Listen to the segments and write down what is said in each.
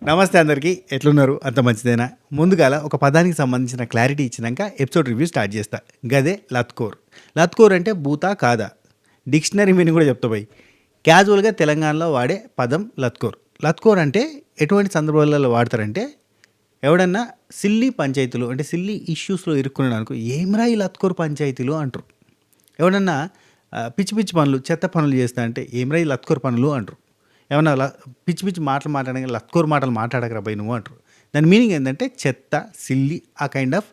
నమస్తే అందరికీ, ఎట్లున్నారు? అంత మంచిదేనా? ముందుగాల ఒక పదానికి సంబంధించిన క్లారిటీ ఇచ్చినాక ఎపిసోడ్ రివ్యూ స్టార్ట్ చేస్తా. గదే లత్కోర్. లత్కోర్ అంటే బూతా కాదా? డిక్షనరీ మీనింగ్ కూడా చెప్తా పోయి. క్యాజువల్గా తెలంగాణలో వాడే పదం లత్కోర్. లత్కోర్ అంటే ఎటువంటి సందర్భాలలో వాడతారంటే, ఎవడన్నా సిల్లీ పంచాయతీలు అంటే సిల్లీ ఇష్యూస్లో ఇరుక్కున్నాడు అనుకో, ఏమ్రా ఈ లత్కోర్ పంచాయతీలు అంటారు. ఎవడన్నా పిచ్చి పిచ్చి పనులు, చెత్త పనులు చేస్తా అంటే ఏమ్రా ఈ లత్కోర్ పనులు అంటారు. ఏమన్నా పిచ్చి పిచ్చి మాటలు మాట్లాడక లత్కోర్ మాటలు మాట్లాడకరా బై నువ్వు అంటారు. దాని మీనింగ్ ఏంటంటే చెత్త, సిల్లి, ఆ కైండ్ ఆఫ్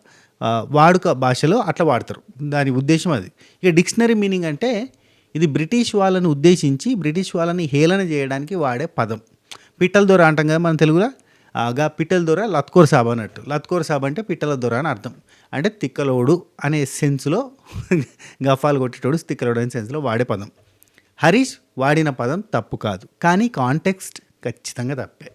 వాడుక భాషలో అట్లా వాడతారు. దాని ఉద్దేశం అది. ఇక డిక్షనరీ మీనింగ్ అంటే ఇది బ్రిటిష్ వాళ్ళని ఉద్దేశించి బ్రిటిష్ వాళ్ళని హేళన చేయడానికి వాడే పదం. పిట్టల దొర అంటాం కదా మన తెలుగులో. పిట్టల దొర లత్కోర్ సాబ్ అన్నట్టు. లత్కోర్ సాబ్ అంటే పిట్టల దొర అని అర్థం. అంటే తిక్కలోడు అనే సెన్స్లో గఫాలు కొట్టేటోడు తిక్కలోడు అనే సెన్స్లో వాడే పదం. హరీష్ వాడిన పదం తప్పు కాదు, కానీ కాంటెక్స్ట్ ఖచ్చితంగా తప్పే.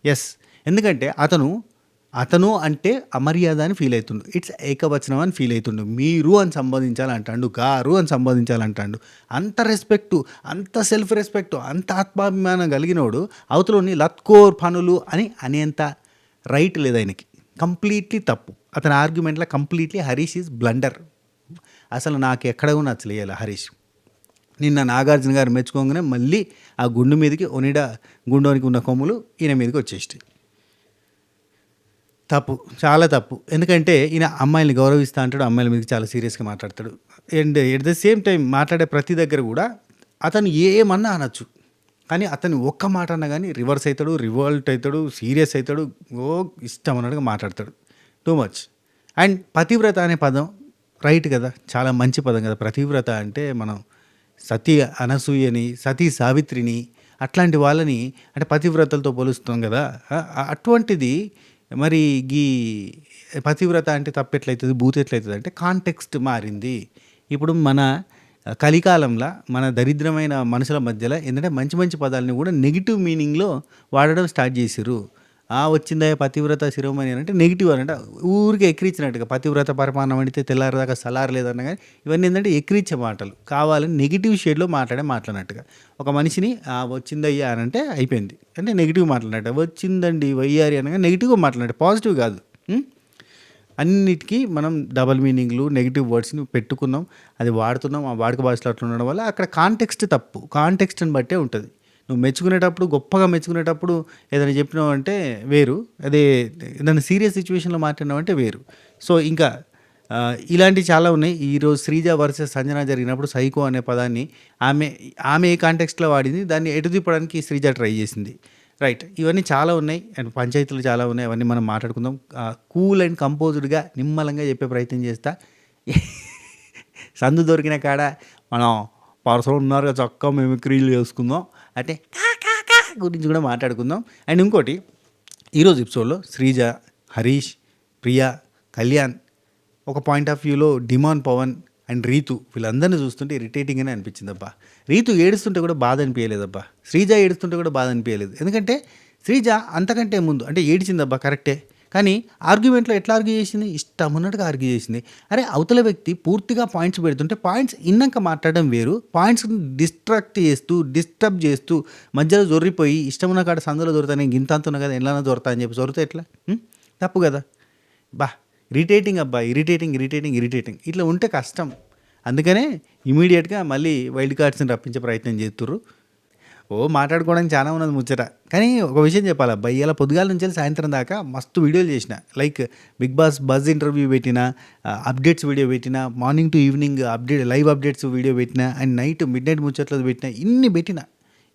ఎస్, ఎందుకంటే అతను అంటే అమర్యాద అని ఫీల్ అవుతుండు. ఇట్స్ ఏకవచనం అని ఫీల్ అవుతుండు. మీరు అని సంబోధించాలంటాడు, గారు అని సంబోధించాలంటాడు. అంత రెస్పెక్టు, అంత సెల్ఫ్ రెస్పెక్టు, అంత ఆత్మాభిమానం కలిగినోడు అవతలని లత్కోర్ పనులు అని అనేంత రైట్ లేదు ఆయనకి. కంప్లీట్లీ తప్పు. అతని ఆర్గ్యుమెంట్లో కంప్లీట్లీ హరీష్ ఈజ్ బ్లండర్. అసలు నాకు ఎక్కడ కూడా నచ్చలేదు హరీష్. నిన్న నాగార్జున గారు మెచ్చుకోగానే మళ్ళీ ఆ గుండు మీదకి గుండోనికి ఉన్న కొమ్ములు ఈయన మీదకి వచ్చేసి తప్పు, చాలా తప్పు. ఎందుకంటే ఈయన అమ్మాయిని గౌరవిస్తూ అంటాడు, అమ్మాయిల మీదకి చాలా సీరియస్గా మాట్లాడతాడు. And at the same time మాట్లాడే ప్రతి దగ్గర కూడా అతను ఏమన్నా అనొచ్చు, కానీ అతను ఒక్క మాట అన్నా కానీ రివర్స్ అవుతాడు, రివోల్ట్ అవుతాడు, సీరియస్ అవుతాడు, ఇష్టం అన్నట్టుగా మాట్లాడతాడు. Too much. అండ్ పతివ్రత అనే పదం రైట్ కదా, చాలా మంచి పదం కదా. పతివ్రత అంటే మనం సతీ అనసూయని, సతీ సావిత్రిని, అట్లాంటి వాళ్ళని అంటే పతివ్రతలతో పోలుస్తాం కదా. అటువంటిది మరి ఈ పతివ్రత అంటే తప్పెట్లయితుంది, బూత్ ఎట్లయితుంది అంటే కాంటెక్స్ట్ మారింది. ఇప్పుడు మన కలికాలంలో మన దరిద్రమైన మనుషుల మధ్యలో ఏంటంటే మంచి మంచి పదాలని కూడా నెగిటివ్ మీనింగ్లో వాడడం స్టార్ట్ చేసిర్రు. వచ్చిందా పతివ్రత శిరోమణి అని అంటే నెగిటివ్ అని అంటే ఊరికే ఎక్కిరించినట్టుగా, పతివ్రత పరమాన్నం వండితే తెల్లారదాకా సలార్ లేదన్నా కానీ ఇవన్నీ ఏంటంటే ఎక్కిరించే మాటలు, కావాలని నెగిటివ్ షేడ్లో మాట్లాడినట్టుగా. ఒక మనిషిని వచ్చిందయ్యా అని అంటే అయిపోయింది, అంటే నెగిటివ్ మాట్లాడినట్టు. వచ్చిందండి వయ్యారి అనగా నెగిటివ్గా మాట్లాడినట్టు, పాజిటివ్ కాదు. అన్నిటికీ మనం డబల్ మీనింగ్లు, నెగిటివ్ వర్డ్స్ని పెట్టుకున్నాం, అది వాడుతున్నాం. ఆ వాడుక భాషలో అట్లా ఉండడం వల్ల అక్కడ కాంటెక్స్ట్ తప్పు. కాంటెక్స్ట్ని బట్టే ఉంటుంది. నువ్వు మెచ్చుకునేటప్పుడు, గొప్పగా మెచ్చుకునేటప్పుడు ఏదైనా చెప్పినావు అంటే వేరు, అదే ఏదైనా సీరియస్ సిచ్యువేషన్లో మాట్లాడినావు అంటే వేరు. సో ఇంకా ఇలాంటివి చాలా ఉన్నాయి. ఈరోజు శ్రీజ వర్సెస్ సంజన జరిగినప్పుడు సైకో అనే పదాన్ని ఆమె ఏ కాంటెక్స్ట్లో వాడింది, దాన్ని ఎటు తిప్పడానికి శ్రీజ ట్రై చేసింది. రైట్, ఇవన్నీ చాలా ఉన్నాయి అండ్ పంచాయతీలు చాలా ఉన్నాయి. అవన్నీ మనం మాట్లాడుకుందాం. కూల్ అండ్ కంపోజ్డ్గా నిమ్మలంగా చెప్పే ప్రయత్నం చేస్తా. సందు దొరికిన కాడ మనం పర్సన్ ఉన్నారు చక్కగా మిమిక్రీలు చేసుకుందాం, అంటే గురించి కూడా మాట్లాడుకుందాం. అండ్ ఇంకోటి, ఈరోజు ఎపిసోడ్లో శ్రీజ, హరీష్, ప్రియా, కళ్యాణ్, ఒక పాయింట్ ఆఫ్ వ్యూలో డిమాన్ పవన్ అండ్ రీతు, వీళ్ళందరినీ చూస్తుంటే ఇరిటేటింగ్ అని అనిపించిందబ్బా. రీతు ఏడుస్తుంటే కూడా బాధ అనిపించలేదబ్బా. శ్రీజ ఏడుస్తుంటే కూడా బాధ అనిపించలేదు. ఎందుకంటే శ్రీజ అంతకంటే ముందు అంటే ఏడిచిందబ్బా కరెక్టే, కానీ ఆర్గ్యుమెంట్లో ఎట్లా ఆర్గ్యూ చేసింది, ఇష్టం ఉన్నట్టుగా ఆర్గ్యూ చేసింది. అరే అవతల వ్యక్తి పూర్తిగా పాయింట్స్ పెడుతుంటే పాయింట్స్ ఇన్నాక మాట్లాడడం వేరు, పాయింట్స్ని డిస్టర్బ్ చేస్తూ మధ్యలో జొర్రిపోయి ఇష్టం ఉన్న కాడ సందులో దొరుకుతాను, గింత అంతున్నా కదా ఎలా దొరుకుతా అని చెప్పి దొరికితే ఎట్లా? తప్పు కదా బా. ఇరిటేటింగ్ అబ్బా, ఇరిటేటింగ్. ఇట్లా ఉంటే కష్టం. అందుకనే ఇమీడియట్గా మళ్ళీ వైల్డ్ కార్డ్స్ని రప్పించే ప్రయత్నం చేస్తుర్రు. మాట్లాడుకోవడానికి చాలా ఉన్నది ముచ్చట. కానీ ఒక విషయం చెప్పాలబ్బా, ఇలా పొద్దుగాల నుంచి సాయంత్రం దాకా మస్తు వీడియోలు చేసిన. Like Bigg Boss buzz interview పెట్టిన, అప్డేట్స్ వీడియో పెట్టిన, morning to evening live updates video పెట్టిన, అండ్ నైట్ మిడ్ నైట్ ముచ్చట్లు పెట్టిన, ఇన్ని పెట్టిన.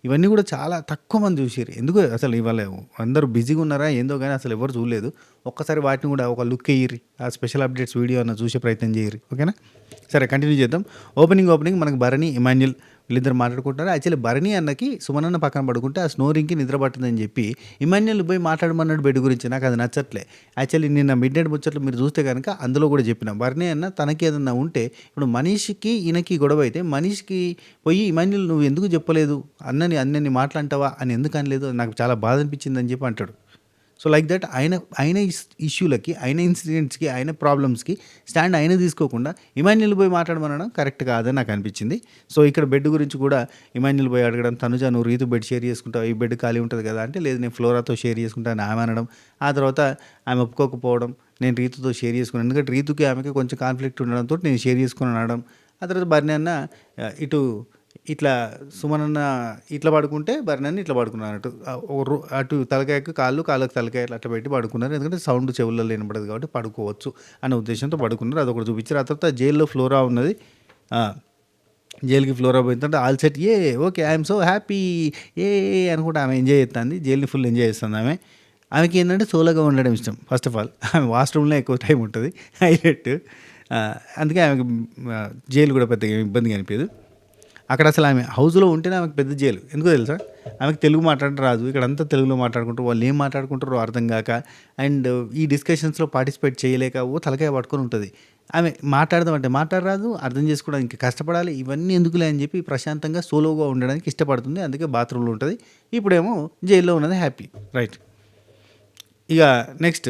ఇవన్నీ కూడా చాలా తక్కువ మంది చూసారు. ఎందుకు అసలు ఇవాళ అందరూ బిజీగా ఉన్నారా ఏందో కానీ అసలు ఎవరు చూడలేదు. ఒక్కసారి వాటిని కూడా ఒక లుక్ వేయరి, ఆ స్పెషల్ అప్డేట్స్ వీడియో అన్న చూసే ప్రయత్నం చేయరు. ఓకేనా? సరే, కంటిన్యూ చేద్దాం. ఓపెనింగ్ మనకు భరణి, ఇమాన్యుల్ వీళ్ళిద్దరు మాట్లాడుకుంటారు. యాక్చువల్లీ భరణి అన్నకి సుమనన్న పక్కన పడుకుంటే ఆ స్నోరింగ్కి నిద్ర పట్టిందని చెప్పి ఇమాన్యుల్ పోయి మాట్లాడమన్నాడు బెడ్ గురించి. నాకు అది నచ్చట్లే. యాక్చువల్లీ నిన్న మిడ్ నైట్ ముచ్చట్లు మీరు చూస్తే కనుక అందులో కూడా చెప్పిన, భరణి అన్న తనకి ఏదన్నా ఉంటే ఇప్పుడు మనీష్కి ఈయనకి గొడవ అయితే మనీష్కి పోయి ఇమాన్యుల్ నువ్వు ఎందుకు చెప్పలేదు, అన్నని మాట్లాంటావా అని ఎందుకు అనలేదు, నాకు చాలా బాధ అనిపించింది అని చెప్పి అంటాడు. సో లైక్ దట్ ఆయన ఇష్యూలకి, ఆయన ఇన్సిడెంట్స్కి, ఆయన ప్రాబ్లమ్స్కి స్టాండ్ ఆయన తీసుకోకుండా ఇమాన్యుల్ పోయి మాట్లాడమనడం కరెక్ట్ కాదని నాకు అనిపించింది. సో ఇక్కడ బెడ్ గురించి కూడా ఇమాన్యుల్ పోయి అడగడం, తనుజ నువ్వు రీతు బెడ్ షేర్ చేసుకుంటావు, ఈ బెడ్ ఖాళీ ఉంటుంది కదా అంటే, లేదు నేను ఫ్లోరాతో షేర్ చేసుకుంటాను ఆమె అనడం. ఆ తర్వాత ఆమె ఒప్పుకోకపోవడం, నేను రీతుతో షేర్ చేసుకున్నాను, ఎందుకంటే రీతుకి ఆమెకి కొంచెం కాన్ఫ్లిక్ట్ ఉండడంతో నేను షేర్ చేసుకుని అనడం. ఆ తర్వాత బర్ని అన్న ఇటు ఇట్లా సుమనన్న ఇట్లా పడుకుంటే బర్ని అన్న ఇట్లా పడుకున్నారు అన్నట్టు, అటు తలకాయకు కాళ్ళకు తలకాయ అట్లా పెట్టి పడుకున్నారు, ఎందుకంటే సౌండ్ చెవుల్లో వినపడదు కాబట్టి పడుకోవచ్చు అనే ఉద్దేశంతో పడుకున్నారు. అదొకటి చూపించారు. ఆ తర్వాత జైల్లో ఫ్లోరా ఉన్నది, జైలుకి ఫ్లోరా పోయిన తర్వాత all set okay I'm so happy అనుకుంటే ఆమె ఎంజాయ్ చేస్తుంది, జైలుని ఫుల్ ఎంజాయ్ చేస్తుంది. ఆమెకి ఏంటంటే సోలోగా ఉండడం ఇష్టం. ఫస్ట్ ఆఫ్ ఆల్ ఆమె వాష్రూమ్లో ఎక్కువ టైం ఉంటుంది, హైలైట్. అందుకే ఆమెకి జైలు కూడా పెద్దగా ఇబ్బంది అనిపించదు. అక్కడ అసలు ఆమె హౌస్లో ఉంటేనే ఆమెకు పెద్ద జైలు. ఎందుకో తెలుసా, ఆమెకు తెలుగు మాట్లాడడం రాదు. ఇక్కడంతా తెలుగులో మాట్లాడుకుంటారు, వాళ్ళు ఏం మాట్లాడుకుంటారో అర్థం కాక, అండ్ ఈ డిస్కషన్స్లో పార్టిసిపేట్ చేయలేక తలకాయ పట్టుకొని ఉంటుంది. ఆమె మాట్లాడదాం అంటే మాట్లాడరాదు, అర్థం చేసుకోవడానికి కష్టపడాలి. ఇవన్నీ ఎందుకులే అని చెప్పి ప్రశాంతంగా సోలోగా ఉండడానికి ఇష్టపడుతుంది. అందుకే బాత్రూంలో ఉంటుంది. ఇప్పుడేమో జైల్లో ఉన్నది హ్యాపీ, రైట్. ఇక నెక్స్ట్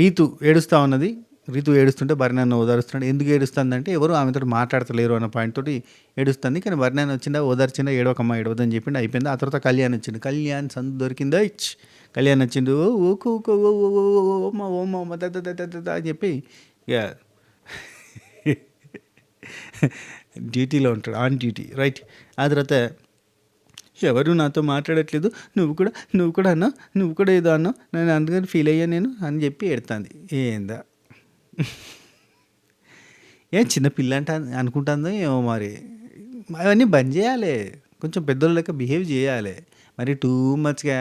రీతు ఏడుస్తూ ఉన్నది. రీతు ఏడుస్తుంటే బర్ణాన్ని ఓదారుస్తున్నాడు. ఎందుకు ఏడుస్తుందంటే ఎవరు ఆమెతో మాట్లాడతలేరు అన్న పాయింట్ తోటి ఏడుస్తుంది. కానీ బర్ణాన్ని వచ్చిందా ఓదార్చిందా, ఏడవకమ్మ ఏడవద్దని చెప్పిండు, అయిపోయింది. ఆ తర్వాత కళ్యాణ్ వచ్చిండు. కళ్యాణ్ సందు దొరికిందా కళ్యాణ్ వచ్చిండు. ఓకు ఓమ అని చెప్పి ఇక డ్యూటీలో ఉంటాడు, ఆన్ డ్యూటీ, రైట్. ఆ తర్వాత ఎవరు నాతో మాట్లాడట్లేదు, నువ్వు కూడా అన్నా, నువ్వు కూడా ఏదో అన్నావు, నేను అందుకని ఫీల్ అయ్యా నేను అని చెప్పి ఎడుతుంది. ఏందా చిన్న పిల్ల అంటే అనుకుంటుందో ఏమో మరి. అవన్నీ బంద్ చేయాలి, కొంచెం పెద్దోళ్ళ లెక్క బిహేవ్ చేయాలి. మరి టూ మచ్గా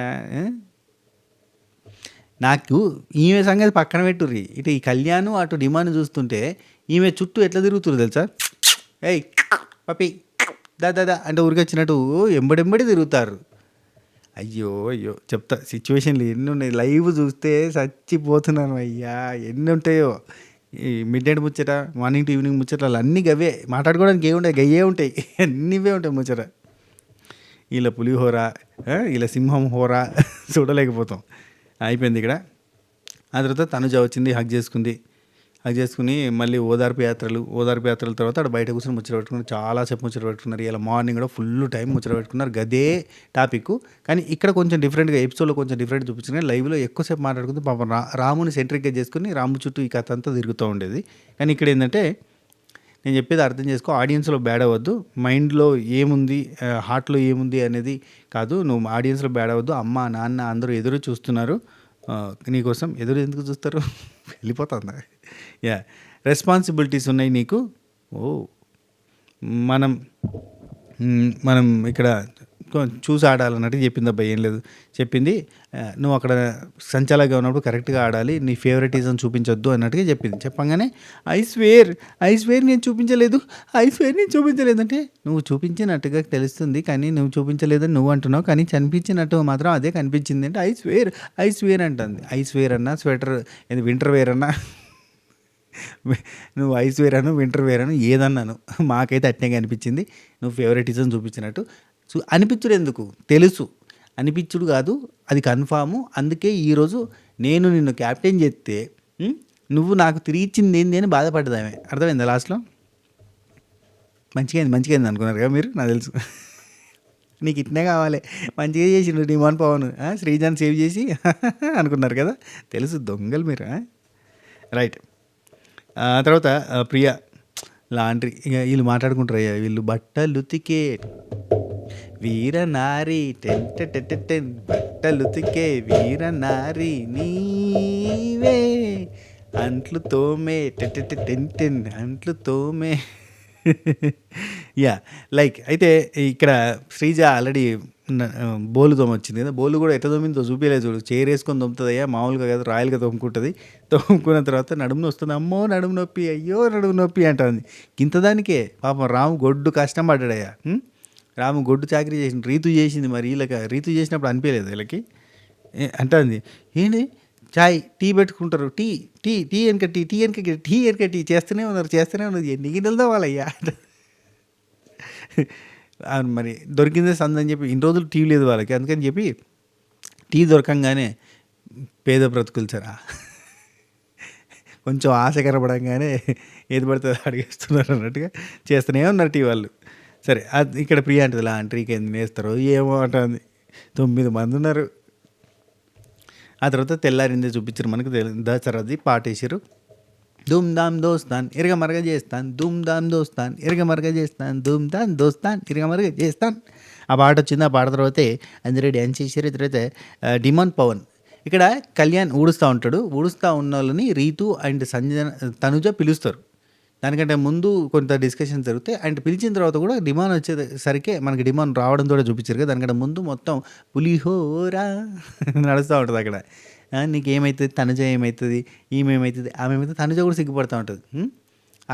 నాకు ఈమె సంగతి పక్కన పెట్టుర్రి, ఇటు ఈ కళ్యాణ్ అటు డిమాండ్ చూస్తుంటే ఈమె చుట్టూ ఎట్లా తిరుగుతురు తెలుసా, ఏయ్ పప్పి దా అంటే ఊరికొచ్చినట్టు ఎంబడెంబడి తిరుగుతారు. అయ్యో చెప్తా, సిచ్యువేషన్లు ఎన్ని ఉన్నాయి, లైవ్ చూస్తే చచ్చిపోతున్నాను అయ్యా. ఎన్ని ఉంటాయో ఈ మిడ్ నైట్ ముచ్చట, మార్నింగ్ టు ఈవినింగ్ ముచ్చట్లు అన్నీ గవే, మాట్లాడుకోవడానికి ఏముంటాయి, గయ్యే ఉంటాయి, అన్నీవే ఉంటాయి ముచ్చట. వీళ్ళ పులిహోర, వీళ్ళ సింహం హోర చూడలేకపోతాం. అయిపోయింది ఇక్కడ. ఆ తర్వాత తనుజ వచ్చింది, హగ్ చేసుకుని మళ్ళీ ఓదార్పు యాత్రల తర్వాత అక్కడ బయట కూర్చొని ముచ్చట పెట్టుకున్నారు. చాలాసేపు ముచ్చట పెట్టుకున్నారు. ఇలా మార్నింగ్ కూడా ఫుల్ టైం ముచ్చట పెట్టుకున్నారు. గదే టాపిక్. కానీ ఇక్కడ కొంచెం డిఫరెంట్గా, ఎపిసోడ్లో కొంచెం డిఫరెంట్ చూపించింది. లైవ్లో ఎక్కువసేపు మాట్లాడుకుంది. పాపం రాముని సెంట్రిక్గా చేసుకుని రాము చుట్టూ ఈ కథ అంతా తిరుగుతూ ఉండేది. కానీ ఇక్కడ ఏంటంటే, నేను చెప్పేది అర్థం చేసుకో, ఆడియన్స్లో బ్యాడ్ అవ్వద్దు, మైండ్లో ఏముంది, హార్ట్లో ఏముంది అనేది కాదు, నువ్వు ఆడియన్స్లో బ్యాడ్ అవ్వద్దు. అమ్మ నాన్న అందరూ ఎదురు చూస్తున్నారు నీకోసం. ఎదురు ఎందుకు చూస్తారు, వెళ్ళిపోతుందా? రెస్పాన్సిబిలిటీస్ ఉన్నాయి నీకు. మనం ఇక్కడ చూసి ఆడాలన్నట్టు చెప్పింది. అబ్బాయి ఏం లేదు, చెప్పింది నువ్వు అక్కడ సంచాలగా ఉన్నప్పుడు కరెక్ట్గా ఆడాలి, నీ ఫేవరెటిజం చూపించొద్దు అన్నట్టుగా చెప్పింది. చెప్పంగానే ఐ స్వేర్ నేను చూపించలేదు అంటే, నువ్వు చూపించినట్టుగా తెలుస్తుంది కానీ నువ్వు చూపించలేదని నువ్వు అంటున్నావు, కానీ కనిపించినట్టు మాత్రం అదే కనిపించింది అంటే ఐ స్వేర్ అంటుంది. ఐ స్వేర్ అన్నా, స్వెటర్ వింటర్ వేర్ అన్నా, నువ్వు ఐస్ వేర్ అను వింటర్ వేర్ అను ఏదన్నాను, మాకైతే అట్నే అనిపించింది నువ్వు ఫేవరెటిజం చూపించినట్టు. అనిపించుడు ఎందుకు, తెలుసు అనిపించుడు కాదు, అది కన్ఫాము. అందుకే ఈరోజు నేను నిన్ను క్యాప్టెన్ చేస్తే నువ్వు నాకు తిరిగి ఇచ్చింది ఏంది అని బాధపడ్డదామే. అర్థమైందా లాస్ట్లో? మంచిగా అయింది అనుకున్నారు కదా మీరు, నాకు తెలుసు. నీకు ఇట్నే కావాలి, మంచిగా చేసిండు డిమాండ్ పవన్, శ్రీజాన్ సేవ్ చేసి అనుకున్నారు కదా, తెలుసు దొంగలు మీరు, రైట్. తర్వాత ప్రియా లాండ్రీ, ఇక వీళ్ళు మాట్లాడుకుంటారు. అయ్యా వీళ్ళు బట్టలు ఉతికే వీరనారి టెన్ బట్టలు ఉతికే వీరనారి నీవే, అంట్లు తోమే టెన్ అంట్లు తోమే. లైక్ అయితే ఇక్కడ శ్రీజ ఆల్రెడీ బోలు తోమొచ్చింది కదా, బోలు కూడా ఎట్లా తోమిందో చూపించలేదు చూడు, చైర్ వేసుకొని తోముతుందయ్యా, మామూలుగా కదా రాయల్గా తోముకుంటుంది. తోముకున్న తర్వాత నడుము వస్తుంది, అమ్మో నడుము నొప్పి, అయ్యో నడుము నొప్పి అంటుంది. ఇంతదానికే పాపం రాము గొడ్డు కష్టం పడ్డాడయ్యా. రాము గొడ్డు చాకరీ చేసింది, రీతు చేసింది. మరి వీళ్ళకి రీతు చేసినప్పుడు అనిపించలేదు వీళ్ళకి, అంటుంది ఏంటి టీ పెట్టుకుంటారు, టీ వెనక టీ చేస్తూనే ఉన్నారు ఎన్ని గిన్నెలతో వాళ్ళయ్యా. మరి దొరికిందే సందని చెప్పి ఇన్ని రోజులు టీ లేదు వాళ్ళకి, అందుకని చెప్పి టీ దొరకంగానే పేద బ్రతుకులు సరా కొంచెం ఆశ కనపడంగానే ఏది పడితే అది అడిగేస్తున్నారు అన్నట్టుగా చేస్తూనే ఉన్నారు టీ వాళ్ళు. సరే అది ఇక్కడ ప్రియ అంటది లాంట్రీకి ఎందుకు నేస్తారు ఏమో అంటుంది. 9 మంది ఉన్నారు. ఆ తర్వాత తెల్లారిందే చూపించారు మనకు దసరాది పాటేసారు. ధూమ్ ధామ్ దోస్తాన్ ఇరగమరగ చేస్తాను, ధూమ్ ధామ్ దోస్తాన్ ఇరగమరగ చేస్తాను, ధూమ్ ధామ్ దోస్తాన్ ఇరగమరగ చేస్తాను. ఆ పాట వచ్చింది. ఆ పాట తర్వాతే అందరూ డ్యాన్స్ చేశారు. తర్వాత డిమాండ్ పవన్ ఇక్కడ కళ్యాణ్ ఊడుస్తూ ఉంటాడు. ఊడుస్తూ ఉన్న వాళ్ళని రీతు అండ్ సంజన తనుజ పిలుస్తారు. దానికంటే ముందు కొంత డిస్కషన్ జరుగుతాయి. అండ్ పిలిచిన తర్వాత కూడా డిమాండ్ వచ్చేసరికి మనకి డిమాండ్ రావడం కూడా చూపించారు కదా. దానికంటే ముందు మొత్తం పులిహోరా నడుస్తూ ఉంటుంది అక్కడ. నీకేమవుతుంది, తనుజ ఏమవుతుంది, ఈమెమవుతుంది, ఆమె ఏమవుతుంది, తనుజ కూడా సిగ్గుపడుతూ ఉంటుంది.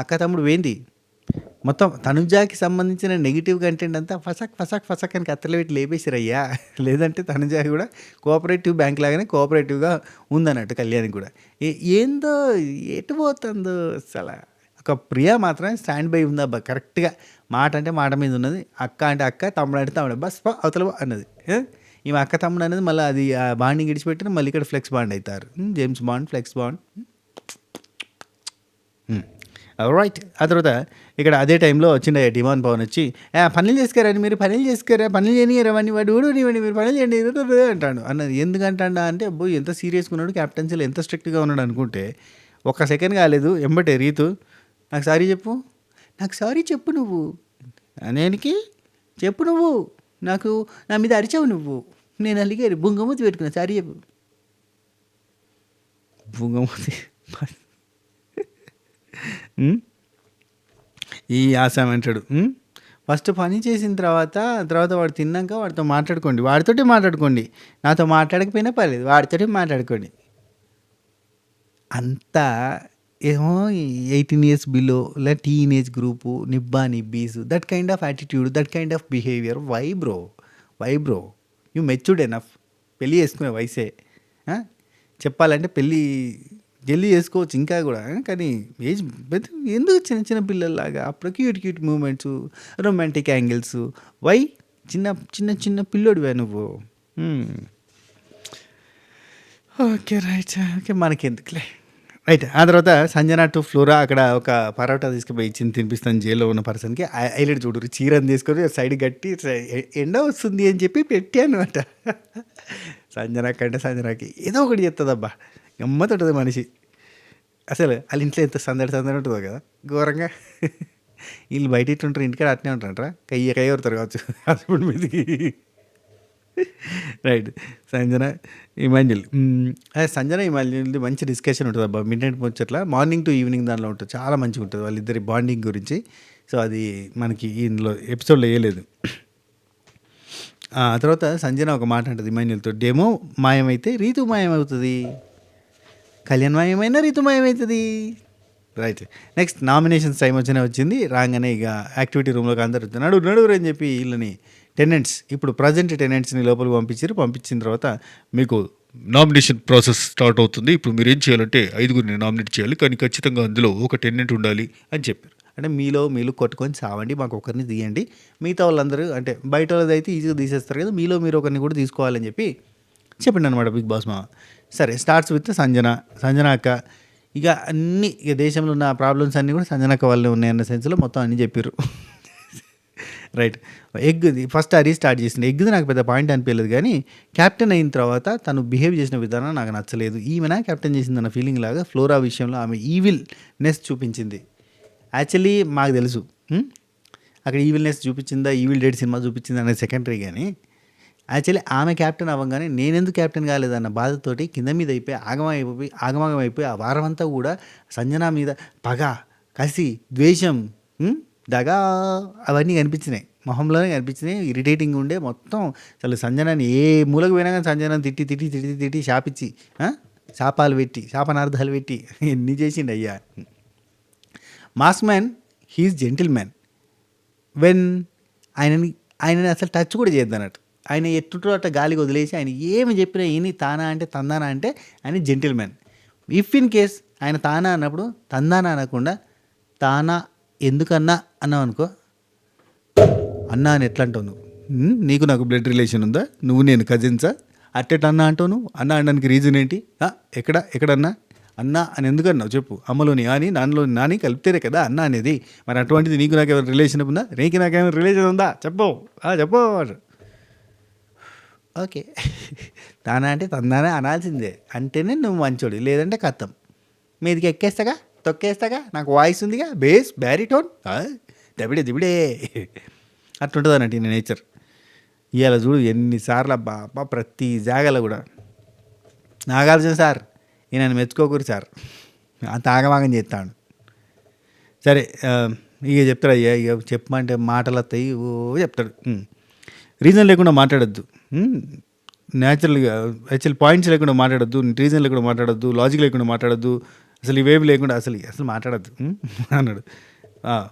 అక్క తమ్ముడు వేంది మొత్తం తనుజాకి సంబంధించిన నెగిటివ్ కంటెంట్ అంతా ఫసక్ ఫసక్ ఫసక్ అని కత్తెలు పెట్టి లేపేసిరయ్యా. లేదంటే తనుజా కూడా కోఆపరేటివ్ బ్యాంక్ లాగానే కోఆపరేటివ్గా ఉందన్నట్టు కళ్యాణ్కి కూడా. ఏందో ఎటు పోతుందో అసలు. ఒక ప్రియ మాత్రం స్టాండ్ బై ఉందబ్బా కరెక్ట్గా. మాట అంటే మాట మీద ఉన్నది, అక్క అంటే అక్క, తమ్ముడు అంటే తమ్ముడు, బస్ అవతల అన్నది. ఈమె అక్క తమ్ముడు అనేది మళ్ళీ అది ఆ బాండింగ్ ఇడిచిపెట్టిన మళ్ళీ ఇక్కడ ఫ్లెక్స్ బాండ్ అవుతారు. James Bond, flex bond. Right. ఆ తర్వాత ఇక్కడ అదే టైంలో వచ్చిండే డిమాండ్ పవన్ వచ్చి పనులు చేసుకోరండి, మీరు పనులు చేసుకోరా, పనులు చేయనివ్వరవన్నీ, వాడు ఊడనివ్వండి, మీరు పనులు చేయండి అంటాడు. అన్నది ఎందుకంటా అంటే అబ్బో ఎంత సీరియస్గా ఉన్నాడు, క్యాప్టెన్సీలో ఎంత స్ట్రిక్ట్గా ఉన్నాడు అనుకుంటే ఒక్క సెకండ్ కాలేదు ఎంబటే రీతు నాకు సారీ చెప్పు, నాకు సారీ చెప్పు నువ్వు, నేనికి చెప్పు నువ్వు, నాకు నా మీద అరిచావు నువ్వు, నేను అలిగారు బుంగమూతి పెట్టుకున్నా, సారీ చెప్పు. బుంగమూతి ఈ ఆసాం అంటాడు. ఫస్ట్ పని చేసిన తర్వాత వాడు తిన్నాక వాడితో మాట్లాడుకోండి, వాడితోటే మాట్లాడుకోండి, నాతో మాట్లాడకపోయినా పర్లేదు, వాడితోటే మాట్లాడుకోండి. అంతా ఏమో 18 years బిలో ఇలా టీనేజ్ గ్రూపు, నిబ్బా నిబ్బీస్, that kind of attitude, that kind of behaviour. Why bro you matured enough. పెళ్ళి చేసుకునే వయసే. చెప్పాలంటే పెళ్ళి జల్దీ చేసుకోవచ్చు ఇంకా కూడా, కానీ ఏజ్ ఎందుకు చిన్న చిన్న పిల్లల్లాగా అప్పుడు cute moments, romantic angles. Why చిన్న పిల్లోడివే నువ్వు. ఓకే రైట్, ఓకే మనకెందుకులే. రైట్. ఆ తర్వాత సంజన టు ఫ్లోరా అక్కడ ఒక పరోటా తీసుకుపోయి ఇచ్చింది తినిపిస్తాను జైల్లో ఉన్న పర్సన్కి. హైలైట్ చూడు, చీరని తీసుకొని సైడ్ కట్టి ఎండ వస్తుంది అని చెప్పి పెట్టాను అంట. సంజనకి ఏదో ఒకటి చెప్తుందబ్బా, గమ్మత్ ఉంటుంది మనిషి. అసలు వాళ్ళ ఇంట్లో ఎంత సందడి ఉంటుందో కదా ఘోరంగా. వీళ్ళు బయట ఇట్లుంటారు, ఇంటికాడ అట్నే ఉంటారంటారా, కయ్య కొడతారు కావచ్చు హస్బెండ్ మీదకి. రైట్. సంజన ఇమాన్యుల్ మంచి డిస్కషన్ ఉంటుంది అబ్బా. మిడ్ నైట్ ముచ్చట్ల మార్నింగ్ టు ఈవినింగ్ దానిలో ఉంటుంది, చాలా మంచిగా ఉంటుంది వాళ్ళిద్దరి బాండింగ్ గురించి. సో అది మనకి ఇందులో ఎపిసోడ్లో వేయలేదు. ఆ తర్వాత సంజన ఒక మాట అంటుంది ఇమాన్యుల్తో, డెమో మాయమైతే రీతు మాయమవుతుంది, కళ్యాణ్ మాయమైన రీతు మాయమవుతుంది. రైట్. నెక్స్ట్ నామినేషన్స్ టైం వచ్చింది. రాగానే ఇక యాక్టివిటీ రూమ్లోకి అందరు నడురు అని చెప్పి వీళ్ళని టెనెంట్స్, ఇప్పుడు ప్రజెంట్ టెనెంట్స్ని లోపలికి పంపించిన తర్వాత మీకు నామినేషన్ ప్రాసెస్ స్టార్ట్ అవుతుంది. ఇప్పుడు మీరు ఏం చేయాలంటే 5గురిని నామినేట్ చేయాలి, కానీ ఖచ్చితంగా అందులో ఒక టెనెంట్ ఉండాలి అని చెప్పారు. అంటే మీలో కొట్టుకొని సావండి, మాకు ఒకరిని తీయండి, మిగతా వాళ్ళందరూ అంటే బయట వాళ్ళది అయితే ఈజీగా తీసేస్తారు కదా, మీరు ఒకరిని కూడా తీసుకోవాలని చెప్పి చెప్పిండు అనమాట బిగ్ బాస్ మామ. సరే, స్టార్ట్స్ విత్ సంజన అక్క. ఇక అన్నీ ఇక దేశంలో ఉన్న ప్రాబ్లమ్స్ అన్నీ కూడా సంజన అక్క వల్లే ఉన్నాయన్న సెన్స్లో మొత్తం అన్నీ చెప్పారు. రైట్. ఎగ్ది ఫస్ట్ హరీష్ స్టార్ట్ చేసింది. ఎగ్ది నాకు పెద్ద పాయింట్ అనిపించలేదు, కానీ క్యాప్టెన్ అయిన తర్వాత తను బిహేవ్ చేసిన విధానం నాకు నచ్చలేదు. ఈమెనా క్యాప్టెన్ చేసిందన్న ఫీలింగ్ లాగా ఫ్లోరా విషయంలో ఆమె ఈవిల్నెస్ చూపించింది. యాక్చువల్లీ మాకు తెలుసు అక్కడ ఈవిల్నెస్ చూపించిందా, ఈవిల్ డేట్ సినిమా చూపించిందా అనేది సెకండరీ, కానీ యాక్చువల్లీ ఆమె క్యాప్టెన్ అవ్వగానే నేనెందుకు క్యాప్టెన్ కాలేదన్న బాధతోటి కింద మీద అయిపోయి ఆగమాగం అయిపోయి ఆ వారం అంతా కూడా సంజన మీద పగ, కసి, ద్వేషం, దగా అవన్నీ కనిపించినాయి, మొహంలోనే కనిపించినాయి. ఇరిటేటింగ్ ఉండే మొత్తం. అసలు సంజనాన్ని ఏ మూలకు పోయినా కానీ సంజనాన్ని తిట్టి శాపించి శాపాలు పెట్టి శాపనార్థాలు పెట్టి ఎన్ని చేసిండు అయ్యా. Mass man, he is gentleman. When ఆయనని అసలు టచ్ కూడా చేయొద్దన్నట్టు, ఆయన ఎట్టుటో అట్ట గాలికి వదిలేసి ఆయన ఏమి చెప్పినా ఈయన తానా అంటే తందానా అంటే ఆయన gentle man. If in case ఆయన తానా అన్నప్పుడు తందానా అనకుండా తానా ఎందుకన్నా అన్నావు అనుకో, అన్నా అని ఎట్లా అంటావు నువ్వు, నీకు నాకు బ్లడ్ రిలేషన్ ఉందా, నువ్వు నేను కజిన్సా, అట్టెట్ అన్న అంటావు నువ్వు అన్న అనడానికి రీజన్ ఏంటి? ఎక్కడన్నా అన్న అని ఎందుకన్నావు చెప్పు. అమ్మలోని అని నాన్నలోని నాని కలిపితేనే కదా అన్న అనేది. మరి అటువంటిది నీకు నాకేమైనా రిలేషన్ ఉందా? నాకేమైనా రిలేషన్ ఉందా చెప్పు చెప్పు. ఓకే తానా అంటే తందానే అనాల్సిందే, అంటేనే నువ్వు మంచోడు, లేదంటే కత్తం మీదికి ఎక్కేస్తాగా తొక్కేస్తాగా. నాకు వాయిస్ ఉందిగా, బేస్ బ్యారిటోన్ దబిడే దిబిడే అట్లుంటుంది అన్నట్టు ఈయన నేచర్. ఇవాళ చూడు ఎన్నిసార్లు అబ్బా ప్రతి జాగాలో కూడా నాగార్జున సార్ ఈయన మెచ్చుకోకూరు సార్ అంత ఆగమాగం చేస్తాడు. సరే ఇక చెప్తాడు అయ్యా, ఇక చెప్పమంటే మాటలు వస్తాయి చెప్తాడు. రీజన్ లేకుండా మాట్లాడద్దు, న్యాచురల్గా యాక్చువల్ పాయింట్స్ లేకుండా మాట్లాడద్దు, రీజన్ లేకుండా మాట్లాడద్దు, లాజిక్ లేకుండా మాట్లాడద్దు, అసలు ఇవేవి లేకుండా అసలు మాట్లాడద్దు అన్నాడు.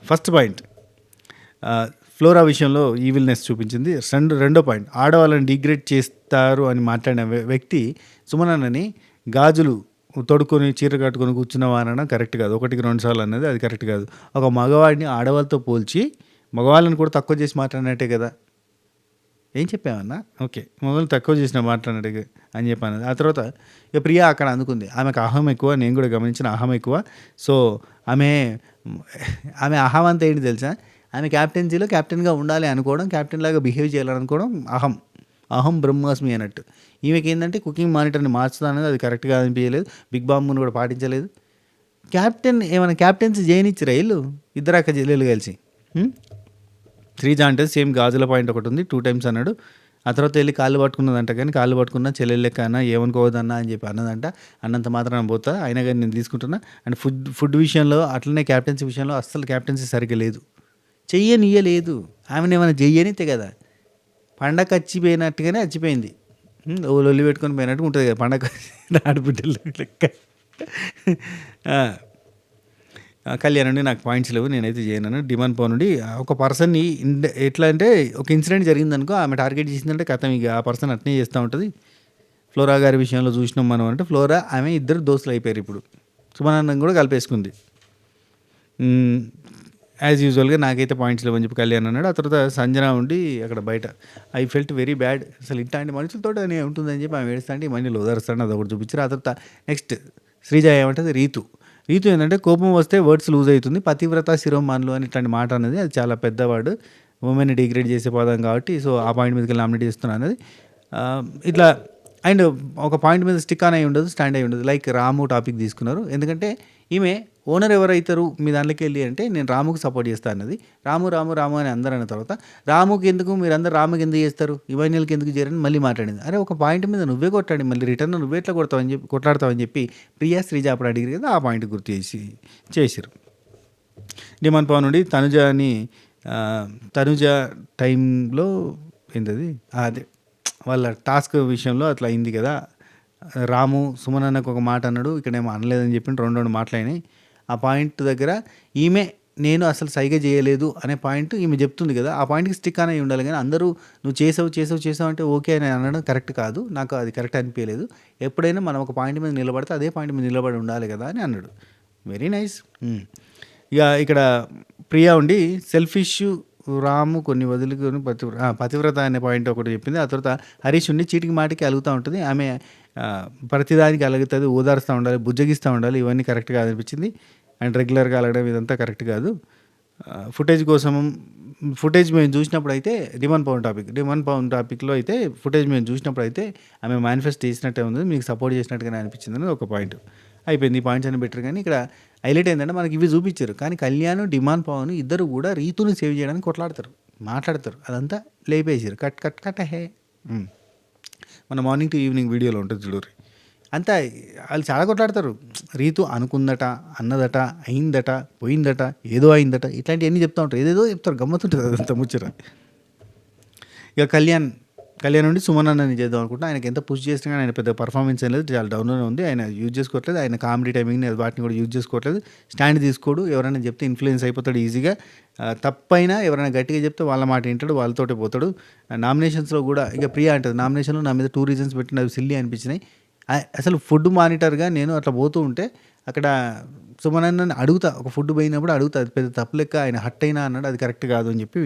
ఫస్ట్ పాయింట్ ఫ్లోరా విషయంలో ఈవిల్నెస్ చూపించింది. రెండో పాయింట్ ఆడవాళ్ళని డిగ్రేడ్ చేస్తారు అని మాట్లాడిన వ్యక్తి సుమనన్నని గాజులు తొడుక్కొని చీర కట్టుకొని కూర్చున్నవారన కరెక్ట్ కాదు. 1-2 సార్లు అన్నది అది కరెక్ట్ కాదు. ఒక మగవాడిని ఆడవాళ్ళతో పోల్చి మగవాళ్ళని కూడా తక్కువ చేసి మాట్లాడినట్టే కదా. ఏం చెప్పామన్నా? ఓకే, మగవాళ్ళు తక్కువ చేసిన మాట్లాడినట్టు అని చెప్పాను. ఆ తర్వాత ఇక ప్రియా అక్కడ అందుకుంది. ఆమెకు అహం ఎక్కువ, నేను కూడా గమనించిన అహం ఎక్కువ. సో ఆమె అహం అంతా ఏంటి తెలుసా? ఆమె క్యాప్టెన్సీలో క్యాప్టెన్గా ఉండాలి అనుకోవడం, క్యాప్టెన్ లాగా బిహేవ్ చేయాలనుకోవడం అహం బ్రహ్మాస్మి అన్నట్టు. ఈమెకి ఏంటంటే కుకింగ్ మానిటర్ని మార్చుతానది అది కరెక్ట్గా అనిపించలేదు. బిగ్ బాంబుని కూడా పాటించలేదు. ఏమైనా క్యాప్టెన్సీ చేయనిచ్చిరా ఇల్లు ఇద్దరు అక్క చెల్లెలు కలిసి. శ్రీజ అంటే సేమ్ గాజుల పాయింట్ ఒకటి ఉంది, 2 times అన్నాడు. ఆ తర్వాత వెళ్ళి కాళ్ళు పట్టుకున్నదంట, కానీ కాళ్ళు పట్టుకున్న చెల్లెలు లెక్క అన్న ఏమనుకోవద్దన్నా అని చెప్పి అన్నదంట. అన్నంత మాత్రం పోతా అయినా కానీ నేను తీసుకుంటున్నా. అండ్ ఫుడ్ విషయంలో అట్లనే క్యాప్టెన్సీ విషయంలో అస్సలు క్యాప్టెన్సీ సరిగ్గా లేదు, చెయ్యనియ్యలేదు. ఆమెను ఏమైనా చెయ్యనితే కదా, పండగ వచ్చిపోయినట్టుగానే వచ్చిపోయింది. ఒళ్ళు పెట్టుకొని పోయినట్టు ఉంటుంది కదా పండగ ఆడబిడ్డలు లెక్క. కళ్యాణ్ నుండి నాకు పాయింట్స్ లేవు, నేనైతే చేయను. డిమాండ్ పో నుండి ఒక పర్సన్ని ఎట్లా అంటే ఒక ఇన్సిడెంట్ జరిగిందనుకో, ఆమె టార్గెట్ చేసిందంటే కథం ఇక ఆ పర్సన్ అట్నే చేస్తూ ఉంటుంది. ఫ్లోరా గారి విషయంలో చూసినాం మనం అంటే ఫ్లోరా ఆమె ఇద్దరు దోస్తులు అయిపోయారు. ఇప్పుడు సుమనానందం కూడా కలిపేసుకుంది. యాజ్ యూజువల్గా నాకైతే పాయింట్స్ లేవని చెప్పి కళ్యాణ్ అన్నాడు. ఆ తర్వాత సంజన ఉండి అక్కడ బయట ఐ ఫెల్ట్ వెరీ బ్యాడ్, అసలు ఇట్లాంటి మనుషులతో అని ఉంటుందని చెప్పి ఆమె ఏడుస్తాంటే మనీ లోదరుస్తాడు, అది ఒకటి చూపించారు. ఆ తర్వాత నెక్స్ట్ శ్రీజ ఏమంటుంది, రీతు ఏంటంటే కోపం వస్తే వర్డ్స్ లూజ్ అవుతుంది, పతివ్రత శిరోమానులు అని ఇట్లాంటి మాట అన్నది అది చాలా పెద్దవాడు, ఉమెన్ని డిగ్రేడ్ చేసే పదం కాబట్టి సో ఆ పాయింట్ మీదకి నామినేట్ చేస్తున్నాను అన్నది. ఇట్లా అండ్ ఒక పాయింట్ మీద స్టిక్ అయి ఉండదు, స్టాండ్ అయి ఉండదు. లైక్ రాము టాపిక్ తీసుకున్నారు, ఎందుకంటే ఈమె ఓనర్ ఎవరైతారు మీ దాంట్లోకి వెళ్ళి అంటే నేను రాముకి సపోర్ట్ చేస్తాను అన్నది. రాము అని అందరూ అన్న తర్వాత రాముకి ఎందుకు మీరందరూ రాముకి ఎందుకు చేస్తారు, ఇవన్నీలకి ఎందుకు చేరని మళ్ళీ మాట్లాడింది. అరే ఒక పాయింట్ మీద నువ్వే కొట్టాడు, మళ్ళీ రిటర్న్ నువ్వే ఎట్లా కొట్లాడతావని చెప్పి ప్రియా శ్రీజ అప్పుడు అడిగారు కదా, ఆ పాయింట్ గుర్తు చేసిరు. డిమాండ్ పవన్ నుండి తనుజ టైంలో ఏంటది అదే వాళ్ళ టాస్క్ విషయంలో అట్లా అయింది కదా. రాము సుమనన్నకు ఒక మాట అన్నాడు, ఇక్కడేమో అనలేదని చెప్పి 2 మాటలైనాయి. ఆ పాయింట్ దగ్గర ఈమె నేను అసలు సైగ చేయలేదు అనే పాయింట్ ఈమె చెప్తుంది కదా, ఆ పాయింట్కి స్టిక్ అనే ఉండాలి. కానీ అందరూ నువ్వు చేసావు అంటే ఓకే అని అనడం కరెక్ట్ కాదు, నాకు అది కరెక్ట్ అనిపించలేదు. ఎప్పుడైనా మనం ఒక పాయింట్ మీద నిలబడితే అదే పాయింట్ మీద నిలబడి ఉండాలి కదా అని అన్నాడు. Very nice. ఇక ఇక్కడ ప్రియా ఉండి సెల్ఫిష్ రాము కొన్ని వదులుకొని పతివ్రత అనే పాయింట్ ఒకటి చెప్పింది. ఆ తర్వాత హరీష్ ఉండి చీటికి మాటికి అలుగుతూ ఉంటుంది, ఆమె ప్రతిదానికి అలుగుతుంది, ఓదారుస్తూ ఉండాలి, బుజ్జగిస్తూ ఉండాలి, ఇవన్నీ కరెక్ట్గా అనిపించింది. అండ్ రెగ్యులర్గా అలగడం ఇదంతా కరెక్ట్ కాదు. ఫుటేజ్ మేము చూసినప్పుడు అయితే డిమాండ్ పవన్ టాపిక్లో అయితే ఫుటేజ్ మేము చూసినప్పుడు అయితే ఆమె మేనిఫెస్ట్ చేసినట్టే ఉంది, మీకు సపోర్ట్ చేసినట్టుగానే అనిపించింది అనేది ఒక పాయింట్. అయిపోయింది, ఈ పాయింట్స్ అని బెటర్. కానీ ఇక్కడ హైలైట్ ఏంటంటే మనకి ఇవి చూపించారు, కానీ కళ్యాణ్ డిమాండ్ పవన్ ఇద్దరు కూడా రీతుని సేవ్ చేయడానికి మాట్లాడతారు, అదంతా లేపేసారు. కట్ హే మన మార్నింగ్ టు ఈవినింగ్ వీడియోలో ఉంటుంది చూడరు, అంతా వాళ్ళు చాలా కొట్లాడతారు. రీతు అనుకుందట, అన్నదట, అయిందట, పోయిందట, ఏదో అయిందట, ఇట్లాంటివన్నీ చెప్తూ ఉంటారు, ఏదేదో చెప్తారు, గమ్మత్తుంటుంది అదంతా ముచ్చట. ఇక కళ్యాణ్ నుండి సుమనన్నని చేద్దాం అనుకుంటున్నా, ఆయనకి ఎంత పుష్ చేసినా కానీ ఆయన పెద్ద పర్ఫార్మెన్స్ ఏం లేదు, చాలా డౌన్లోనే ఉంది, ఆయన యూజ్ చేసుకోవట్లేదు, ఆయన కామెడీ టైమింగ్ని వాటిని కూడా యూజ్ చేసుకోవట్లేదు, స్టాండ్ తీసుకోడు, ఎవరైనా చెప్తే ఇన్ఫ్లుయెన్స్ అయిపోతాడు ఈజీగా. తప్పైనా ఎవరైనా గట్టిగా చెప్తే వాళ్ళ మాట వింటాడు, వాళ్ళతోటే పోతాడు. నామినేషన్స్లో కూడా ఇక ప్రియా అంటుంది, నామినేషన్లో నా మీద 2 reasons పెట్టిన అవి సిల్లీ అనిపించినాయి, అసలు ఫుడ్ మానిటర్‌గా నేను అట్లా పోతూ ఉంటే అక్కడ సుమనన్నని అడుగుతా. ఒక ఫుడ్ పోయినప్పుడు అడుగుతా. అది పెద్ద తప్పు లెక్క. ఆయన హర్ట్ అయినా అన్నాడు. అది కరెక్ట్ కాదు అని చెప్పి,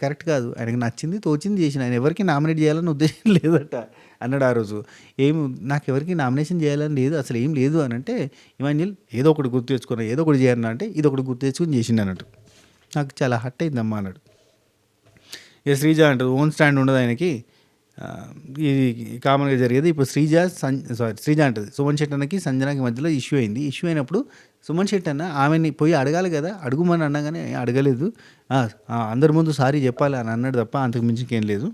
కరెక్ట్ కాదు. ఆయనకి నచ్చింది, తోచింది చేసిన. ఆయన ఎవరికీ నామినేట్ చేయాలని ఉద్దేశం లేదట అన్నాడు ఆ రోజు. ఏం నాకెవరికీ నామినేషన్ చేయాలని లేదు. అసలు ఏం లేదు అని అంటే, ఇమాన్యుల్ ఏదో ఒకటి గుర్తు తెచ్చుకున్నా, ఏదో ఒకటి చేయన్నా అంటే, ఇదొకటి గుర్తు తెచ్చుకొని చేసిండు అన్నట్టు. నాకు చాలా హర్ట్ అయిందమ్మా అన్నాడు. ఇక శ్రీజ అంటది ఓన్ స్టాండ్ ఉండదు ఆయనకి. ఇది కామన్‌గా జరిగేది. ఇప్పుడు శ్రీజ అంటది సుమన్ శెట్టి అన్నకి, సంజనకి మధ్యలో ఇష్యూ అయింది. ఇష్యూ అయినప్పుడు సుమన్ శెట్టి అన్న ఆమెని పోయి అడగాలి కదా! అడుగుమని అన్నా గానీ అడగలేదు. అందరి ముందు సారీ చెప్పాలి అని అన్నాడు తప్ప అంతకు మించి ఇంకేం లేదు.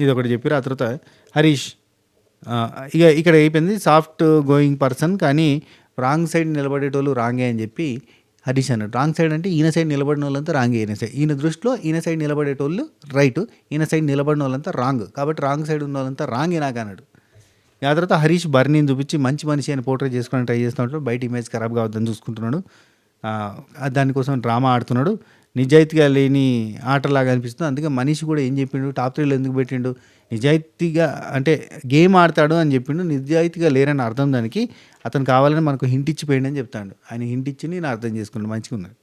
ఇదొకటి చెప్పిర్రు. ఆ తర్వాత హరీష్ ఇక ఇక్కడ అయిపోయింది. సాఫ్ట్ గోయింగ్ పర్సన్ కానీ రాంగ్ సైడ్ నిలబడేటోళ్ళు రాంగే అని చెప్పి హరీష్ అన్నాడు. రాంగ్ సైడ్ అంటే ఈయన సైడ్ నిలబడిన వాళ్ళంతా రాంగే. ఈయన దృష్టిలో ఈయన సైడ్ నిలబడేటోళ్ళు రైట్, ఈయన సైడ్ నిలబడిన వాళ్ళంతా రాంగ్. కాబట్టి రాంగ్ సైడ్ ఉన్న వాళ్ళంతా రాంగే నాకు అన్నాడు. ఆ తర్వాత హరీష్ బర్నీని చూపించి మంచి మనిషి అని పోర్ట్రేట్ చేసుకోవడానికి ట్రై చేస్తూ ఉంటాడు. బయట ఇమేజ్ ఖరాబ్ కావద్దని చూసుకుంటున్నాడు. దానికోసం డ్రామా ఆడుతున్నాడు. నిజాయితీగా లేని ఆటలాగా అనిపిస్తుంది. అందుకే మనిషి కూడా ఏం చెప్పిండు, టాప్ 3లో ఎందుకు పెట్టిండు, నిజాయితీగా అంటే గేమ్ ఆడతాడు అని చెప్పిండు. నిజాయితీగా లేరని అర్థం దానికి. అతను కావాలని మనకు హింట్ ఇచ్చిపోయిండు అని చెప్తాడు. ఆయన హింట్ ఇచ్చి నేను అర్థం చేసుకున్నాను. మంచిగా ఉన్నది.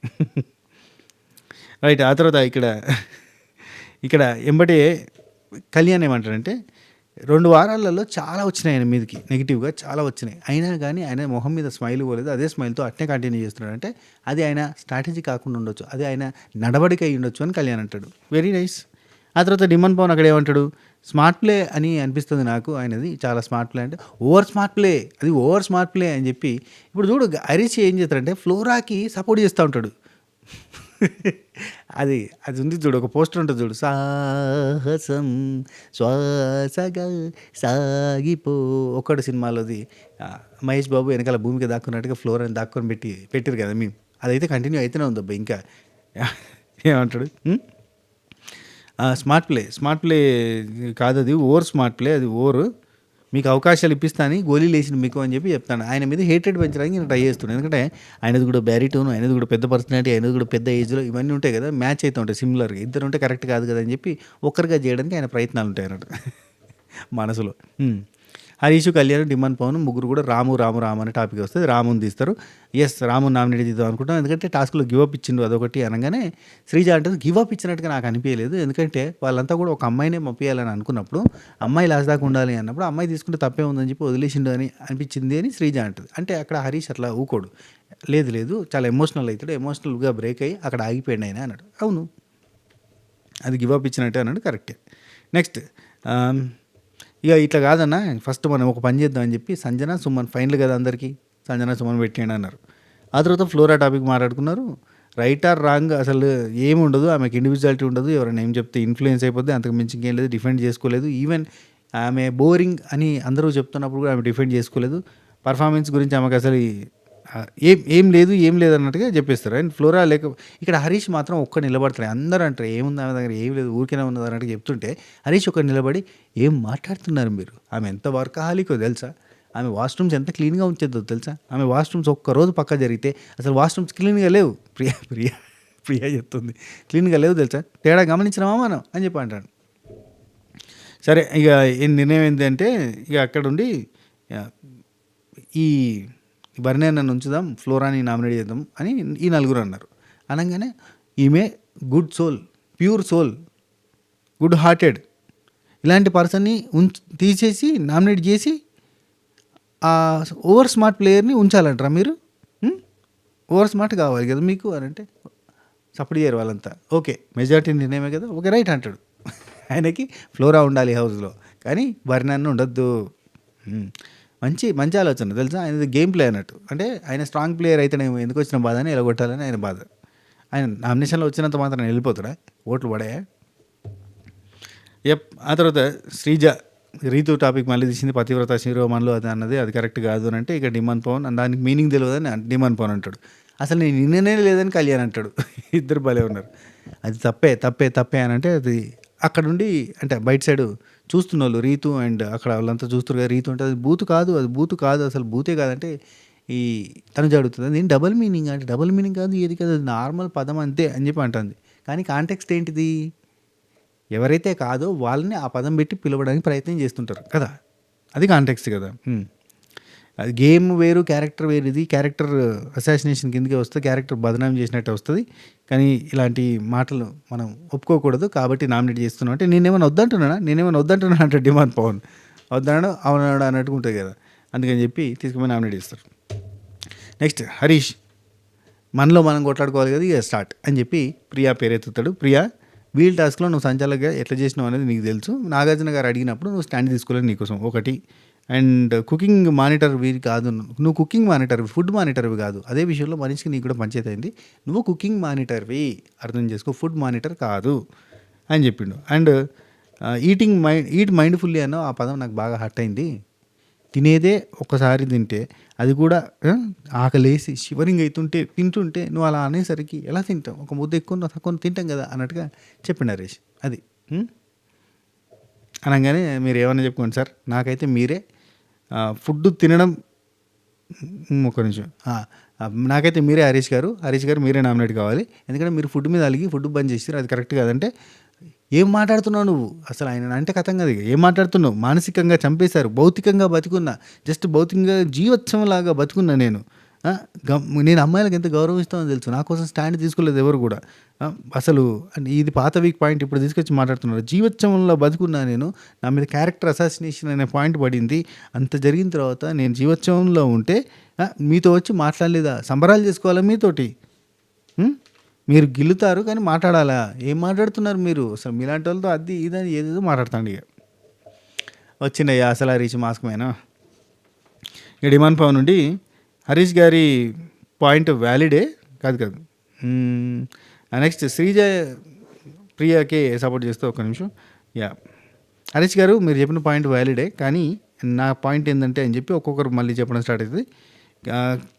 రైట్. ఆ తర్వాత ఇక్కడ ఎంబటే కళ్యాణ్ ఏమంటాడంటే 2 వారాలలో చాలా వచ్చినాయి ఆయన మీదకి, నెగిటివ్‌గా చాలా వచ్చినాయి. అయినా కానీ ఆయన మొహం మీద స్మైల్ పోలేదు. అదే స్మైల్‌తో అట్నే కంటిన్యూ చేస్తున్నాడు. అంటే అది ఆయన స్ట్రాటజీ కాకుండా ఉండొచ్చు, అది ఆయన నడవడిక అయి ఉండొచ్చు అని కళ్యాణ్ అంటాడు. Very nice. ఆ తర్వాత డిమన్ పవన్ అక్కడ ఏమంటాడు, స్మార్ట్ ప్లే అని అనిపిస్తుంది నాకు ఆయనది. చాలా స్మార్ట్ ప్లే అంటే ఓవర్ స్మార్ట్ ప్లే, అది ఓవర్ స్మార్ట్ ప్లే అని చెప్పి. ఇప్పుడు చూడు హరీష్ ఏం చేస్తాడంటే ఫ్లోరాకి సపోర్ట్ చేస్తూ ఉంటాడు. అది అది ఉంది చూడు, ఒక పోస్టర్ ఉంటుంది చూడు, సాహసం శ్వాసగా సాగిపో ఒక్కడు సినిమాలోది. మహేష్ బాబు వెనకాల భూమికి దాక్కున్నట్టుగా ఫ్లోర్ అని దాక్కొని పెట్టారు కదా మేము. అదైతే కంటిన్యూ అయితేనే ఉంది అబ్బా. ఇంకా ఏమంటాడు, స్మార్ట్ ప్లే కాదు, అది ఓవర్ స్మార్ట్ ప్లే, అది ఓవర్. మీకు అవకాశాలు ఇప్పిస్తాను, గోళీలు వేసిన మీకు అని చెప్పి చెప్తాను. ఆయన మీద హేటెడ్ పెంచడానికి నేను ట్రై చేస్తున్నాను. ఎందుకంటే ఆయనది కూడా బ్యారిటోన్, ఆయనది కూడా పెద్ద పర్సనాలిటీ, ఆయనది కూడా పెద్ద ఏజ్లో ఇవన్నీ ఉంటాయి కదా, మ్యాచ్ అయితే ఉంటాయి సిమిలర్గా. ఇద్దరు ఉంటే కరెక్ట్ కాదు కదా అని చెప్పి ఒక్కరిగా చేయడానికి ఆయన ప్రయత్నాలు ఉంటాయి అన్నట్టు మనసులో. హరీష్, కళ్యాణ్, డిమాండ్ పవన్ ముగ్గురు కూడా రాము అనే టాపిక్ వస్తుంది. రాముని తీస్తారు. రాము నామినేట్ చేద్దాం అనుకుంటాం. ఎందుకంటే టాస్క్లో గివప్ ఇచ్చిండు అదొకటి అనగానే శ్రీజ అంటే గివప్ ఇచ్చినట్టుగా నాకు అనిపించలేదు. ఎందుకంటే వాళ్ళంతా కూడా ఒక అమ్మాయినే పంపించాలని అనుకున్నప్పుడు, అమ్మాయి లాస్ట్ దాకా ఉండాలి అన్నప్పుడు అమ్మాయి తీసుకుంటే తప్పే ఉందని చెప్పి వదిలేసిండు అని అనిపించింది అని శ్రీజ అంటుంది. అంటే అక్కడ హరీష్ అట్లా ఊకోడు. లేదు చాలా ఎమోషనల్ అవుతాడు. ఎమోషనల్గా బ్రేక్ అయ్యి అక్కడ ఆగిపోయాడు ఆయన అన్నాడు. అవును, అది గివప్ ఇచ్చినట్టే అన్నాడు. కరెక్టే. నెక్స్ట్ ఇక ఇట్లా కాదన్న, ఫస్ట్ మనం ఒక పని చేద్దాం అని చెప్పి సంజన సుమన్ ఫైనల్ కదా అందరికీ, సంజన సుమన్ పెట్టేయండి అన్నారు. ఆ తర్వాత ఫ్లోరా టాపిక్ మాట్లాడుకున్నారు. రైట్ ఆర్ రాంగ్ అసలు ఏమి ఉండదు, ఆమెకి ఇండివిజువాలిటీ ఉండదు. ఎవరైనా ఏం చెప్తే ఇన్ఫ్లుయెన్స్ అయిపోద్ది, అంతకు మించి ఇంకేం లేదు. డిఫెండ్ చేసుకోలేదు. ఈవెన్ ఆమె బోరింగ్ అని అందరూ చెప్తున్నప్పుడు కూడా ఆమె డిఫెండ్ చేసుకోలేదు. పర్ఫార్మెన్స్ గురించి ఆమెకు అసలు ఏం లేదు అన్నట్టుగా చెప్పేస్తారు. అండ్ ఫ్లోరా ఇక్కడ హరీష్ మాత్రం ఒక్క నిలబడతాడు. అందరూ అంటారు ఏముంది ఆమె దగ్గర, ఏం లేదు ఊరికేనే ఉన్నది అన్నట్టుగా చెప్తుంటే హరీష్ ఒక్క నిలబడి ఏం మాట్లాడుతున్నారు మీరు, ఆమె ఎంత వర్కహాలికో తెలుసా, ఆమె వాష్రూమ్స్ ఎంత క్లీన్గా ఉంచేద్దో తెలుసా, ఆమె వాష్రూమ్స్ ఒక్కరోజు పక్క జరిగితే అసలు వాష్రూమ్స్ క్లీన్గా లేవు, ప్రియా చెప్తుంది, క్లీన్గా లేవు తెలుసా, తేడా గమనించినామా మనం అని చెప్పి అంటాడు. సరే ఇక నిర్ణయం ఏంటంటే ఇక అక్కడుండి ఈ బర్నీ నన్ను ఉంచుదాం, ఫ్లోరాని నామినేట్ చేద్దాం అని ఈ నలుగురు అన్నారు. అనగానే ఈమె good soul, pure soul, good hearted, ఇలాంటి పర్సన్ని తీసేసి నామినేట్ చేసి ఆ ఓవర్ స్మార్ట్ ప్లేయర్ని ఉంచాలంటారా మీరు? ఓవర్ స్మార్ట్ కావాలి కదా మీకు అని అంటే సపోర్ట్ చేయరు వాళ్ళంతా. ఓకే, మెజారిటీ నిర్ణయమే కదా, ఓకే రైట్ అంటాడు. ఆయనకి ఫ్లోరా ఉండాలి హౌస్లో, కానీ బర్నీ ఉండొద్దు. మంచి ఆలోచన తెలుసా. ఆయన గేమ్ ప్లే అన్నట్టు. అంటే ఆయన స్ట్రాంగ్ ప్లేయర్ అయితేనేమో ఎందుకు వచ్చిన బాధ అని ఎలగొట్టాలని ఆయన బాధ. ఆయన నామినేషన్లో వచ్చినంత మాత్రం వెళ్ళిపోతాడా, ఓట్లు పడాయా? ఆ తర్వాత శ్రీజ రీతు టాపిక్ మళ్ళీ తీసింది. పతివ్రత శిరోమణిలో అది అన్నది అది కరెక్ట్ కాదు అని అంటే ఇక డిమాండ్ పవన్ దానికి మీనింగ్ తెలియదని డిమాండ్ పవన్ అంటాడు. అసలు నేను నిన్ననే లేదని కళ్యాణ్ అంటాడు. ఇద్దరు భలే ఉన్నారు. అది తప్పే అని అంటే అది అక్కడుండి అంటే బయట సైడు చూస్తున్న వాళ్ళు రీతు అండ్ అక్కడ వాళ్ళంతా చూస్తారు కదా, రీతు అంటే అది బూతు కాదు అసలు బూతే కాదంటే ఈ తను జరుగుతుంది. నేను డబుల్ మీనింగ్ అంటే డబుల్ మీనింగ్ కాదు, ఏది కాదు, అది నార్మల్ పదం అంతే అని చెప్పి అంటుంది. కానీ కాంటెక్స్ట్ ఏంటిది, ఎవరైతే కాదో వాళ్ళని ఆ పదం పెట్టి పిలవడానికి ప్రయత్నం చేస్తుంటారు కదా. అది కాంటెక్స్ట్ కదా. అది గేమ్ వేరు, క్యారెక్టర్ వేరు. ఇది క్యారెక్టర్ అసాసినేషన్ కిందకే వస్తుంది, క్యారెక్టర్ బదనాం చేసినట్టు వస్తుంది. కానీ ఇలాంటి మాటలు మనం ఒప్పుకోకూడదు, కాబట్టి నామినేట్ చేస్తున్నాం. అంటే నేనేమైనా వద్దంటున్నా అంటే డిమాండ్ పవన్ వద్దన్నాడు అవునాడు అన్నట్టుగా ఉంటుంది కదా, అందుకని చెప్పి తీసుకుపోయి నామినేట్ చేస్తారు. నెక్స్ట్ హరీష్, మనలో మనం కొట్లాడుకోవాలి కదా, ఇక స్టార్ట్ అని చెప్పి ప్రియా పేరెత్తుతాడు. ప్రియా, వీల్ టాస్క్లో నువ్వు సంచాలకుగా ఎట్లా చేసినావు అనేది నీకు తెలుసు. నాగార్జున గారు అడిగినప్పుడు నువ్వు స్టాండ్ తీసుకోలేదు నీకోసం ఒకటి. అండ్ కుకింగ్ మానిటర్వి కాదు నువ్వు, కుకింగ్ మానిటర్వి, ఫుడ్ మానిటర్వి కాదు. అదే విషయంలో మనిషికి నీకు కూడా పంచాయతీ అయింది. నువ్వు కుకింగ్ మానిటర్వి, అర్థం చేసుకో, ఫుడ్ మానిటర్ కాదు అని చెప్పిండు. అండ్ ఈట్ మైండ్ఫుల్లీ అన్న ఆ పదం నాకు బాగా హర్ట్ అయింది. తినేదే ఒకసారి తింటే అది కూడా ఆకలేసి షివరింగ్ అవుతుంటే తింటుంటే నువ్వు అలా అనేసరికి ఎలా తింటాం, ఒక ముద్ద ఎక్కువ తక్కువ తింటాం కదా అన్నట్టుగా చెప్పిండు హరీష్. అది అనగానే మీరు ఏమన్నా చెప్పుకోండి సార్, నాకైతే మీరే ఫుడ్ తినడం ఒక నిమిషం, నాకైతే మీరే హరీష్ గారు మీరే నామినేట్ కావాలి. ఎందుకంటే మీరు ఫుడ్ మీద అలిగి ఫుడ్ బంద్ చేస్తారు, అది కరెక్ట్ కాదంటే. ఏం మాట్లాడుతున్నావు నువ్వు అసలు, ఆయన అంటే కథం కదా, ఏం మాట్లాడుతున్నావు? మానసికంగా చంపేశారు, భౌతికంగా బతుకున్నా, జస్ట్ భౌతికంగా జీవోత్సవంలాగా బతుకున్నా నేను. నేను అమ్మాయిలకు ఎంత గౌరవిస్తామో తెలుసు, నా కోసం స్టాండ్ తీసుకోలేదు ఎవరు కూడా. అసలు ఇది పాత వీక్ పాయింట్ ఇప్పుడు తీసుకొచ్చి మాట్లాడుతున్నారు. జీవోత్సవంలో బతుకున్నా నేను, నా మీద క్యారెక్టర్ అసాసినేషన్ అనే పాయింట్ పడింది. అంత జరిగిన తర్వాత నేను జీవోత్సవంలో ఉంటే మీతో వచ్చి మాట్లాడలేదా? సంబరాలు చేసుకోవాలా మీతోటి? మీరు గిల్లుతారు కానీ మాట్లాడాలా? ఏం మాట్లాడుతున్నారు మీరు అసలు? మీలాంటి వాళ్ళతో అది ఇదని ఏదేదో మాట్లాడుతాండి. ఇక వచ్చిండయ్యా అసలు హరీష్ మాస్కమేనా. ఇక డిమాండ్ పవన్ నుండి హరీష్ గారి పాయింట్ వ్యాలిడే కాదు. నెక్స్ట్ శ్రీజ ప్రియాకే సపోర్ట్ చేస్తే ఒక నిమిషం. హరీష్ గారు మీరు చెప్పిన పాయింట్ వ్యాలిడే, కానీ నా పాయింట్ ఏంటంటే అని చెప్పి ఒక్కొక్కరు మళ్ళీ చెప్పడం స్టార్ట్ అవుతుంది.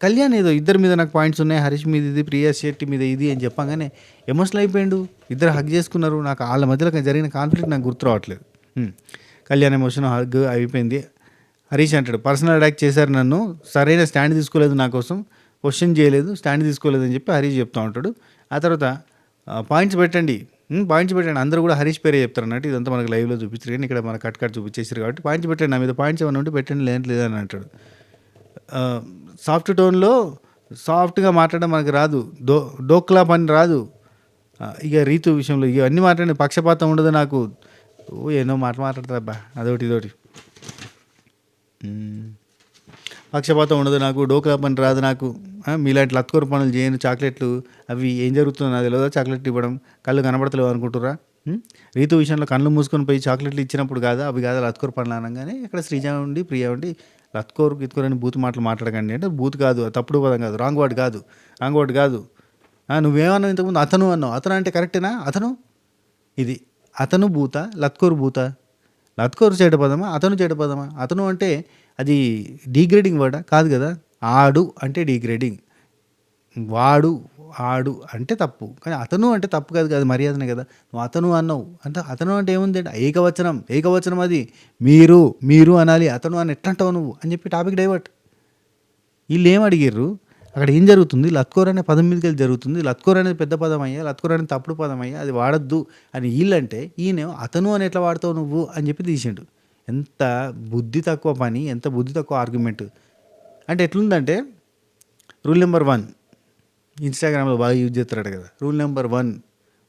కళ్యాణ్ ఏదో ఇద్దరి మీద నాకు పాయింట్స్ ఉన్నాయి, హరీష్ మీద ఇది, ప్రియా శెట్టి మీద ఇది అని చెప్పగానే ఎమోషనల్ అయిపోయాడు. ఇద్దరు హగ్ చేసుకున్నారు. నాకు వాళ్ళ మధ్యలో జరిగిన కాన్ఫ్లిక్ట్ నాకు గుర్తు రావట్లేదు. కళ్యాణ్ ఎమోషన్ హగ్ అయిపోయింది. హరీష్ అంటాడు, పర్సనల్ అటాక్ చేశారు నన్ను, సరైన స్టాండ్ తీసుకోలేదు, నా కోసం క్వశ్చన్ చేయలేదు, స్టాండ్ తీసుకోలేదు అని చెప్పి హరీష్ చెప్తూ ఉంటాడు. ఆ తర్వాత పాయింట్స్ పెట్టండి అందరూ కూడా హరీష్ పేరే చెప్తారు అన్నట్టు. ఇదంతా మనకు లైవ్లో చూపించారు, కానీ ఇక్కడ మనకు కట్ చూపించేసారు కాబట్టి పాయింట్స్ పెట్టండి, నా మీద పాయింట్స్ ఏమైనా ఉంటే పెట్టండి, లేదని అంటాడు. సాఫ్ట్ టోన్లో సాఫ్ట్గా మాట్లాడడం మనకు రాదు, డోక్లా పని రాదు. ఇక రీతు విషయంలో ఇక అన్నీ మాట్లాడే పక్షపాతం ఉండదు నాకు. ఎన్నో మాట్లాడతారబ్బా, అదొకటి ఇదొకటి. పక్షపాతం ఉండదు నాకు, డోక్లా పని రాదు నాకు, మీలాంటి లత్కోర పనులు చేయను, చాక్లెట్లు అవి ఏం జరుగుతుందో నాకు తెలియదా, చాక్లెట్లు ఇవ్వడం కళ్ళు కనబడతలేవు అనుకుంటురా. రీతు విషయంలో కళ్ళు మూసుకొని పోయి చాక్లెట్లు ఇచ్చినప్పుడు కాదా అవి కాదా లత్కోర పనులు అనగానే ఇక్కడ శ్రీజ ఉండి ప్రియా ఉండి లత్కోరు అని బూత్ మాటలు మాట్లాడకండి అంటే, బూత్ కాదు, తప్పుడు పదం కాదు, రాంగ్ వర్డ్ కాదు. నువ్వేమన్నావు ఇంతకుముందు, అతను అన్నావు, అతను అంటే కరెక్టేనా? ఇది అతను బూత, లత్కోరు బూత, లత్కోరు చెడ్డ పదమా, అతను చెడ్డ పదమా? అతను అంటే అది డీగ్రేడింగ్ వర్డా? కాదు కదా. ఆడు అంటే డీగ్రేడింగ్, ఆడు అంటే తప్పు, కానీ అతను అంటే తప్పు కాదు కదా, మర్యాదనే కదా. నువ్వు అతను అన్నావు అంటే, అతను అంటే ఏముంది, ఏకవచనం అది, మీరు అనాలి, అతను అని ఎట్లా అంటావు నువ్వు అని చెప్పి టాపిక్ డైవర్ట్. వీళ్ళు ఏం అడిగారు, అక్కడ ఏం జరుగుతుంది, లత్కోర్ అనే పదం మీదకి వెళ్ళి జరుగుతుంది, లత్కోర్ అనేది పెద్ద పదం అయ్యా, లత్కోర్ అనేది తప్పుడు పదం అయ్యా, అది వాడద్దు అని వీళ్ళంటే, ఈయన అతను అని ఎట్లా వాడతావు నువ్వు అని చెప్పి తీసిండు. ఎంత బుద్ధి తక్కువ పని, ఎంత బుద్ధి తక్కువ ఆర్గ్యుమెంట్ అంటే ఎట్లుందంటే, రూల్ నెంబర్ 1 ఇన్స్టాగ్రామ్లో బాగా యూజ్ చేస్తారట కదా. రూల్ నెంబర్ 1,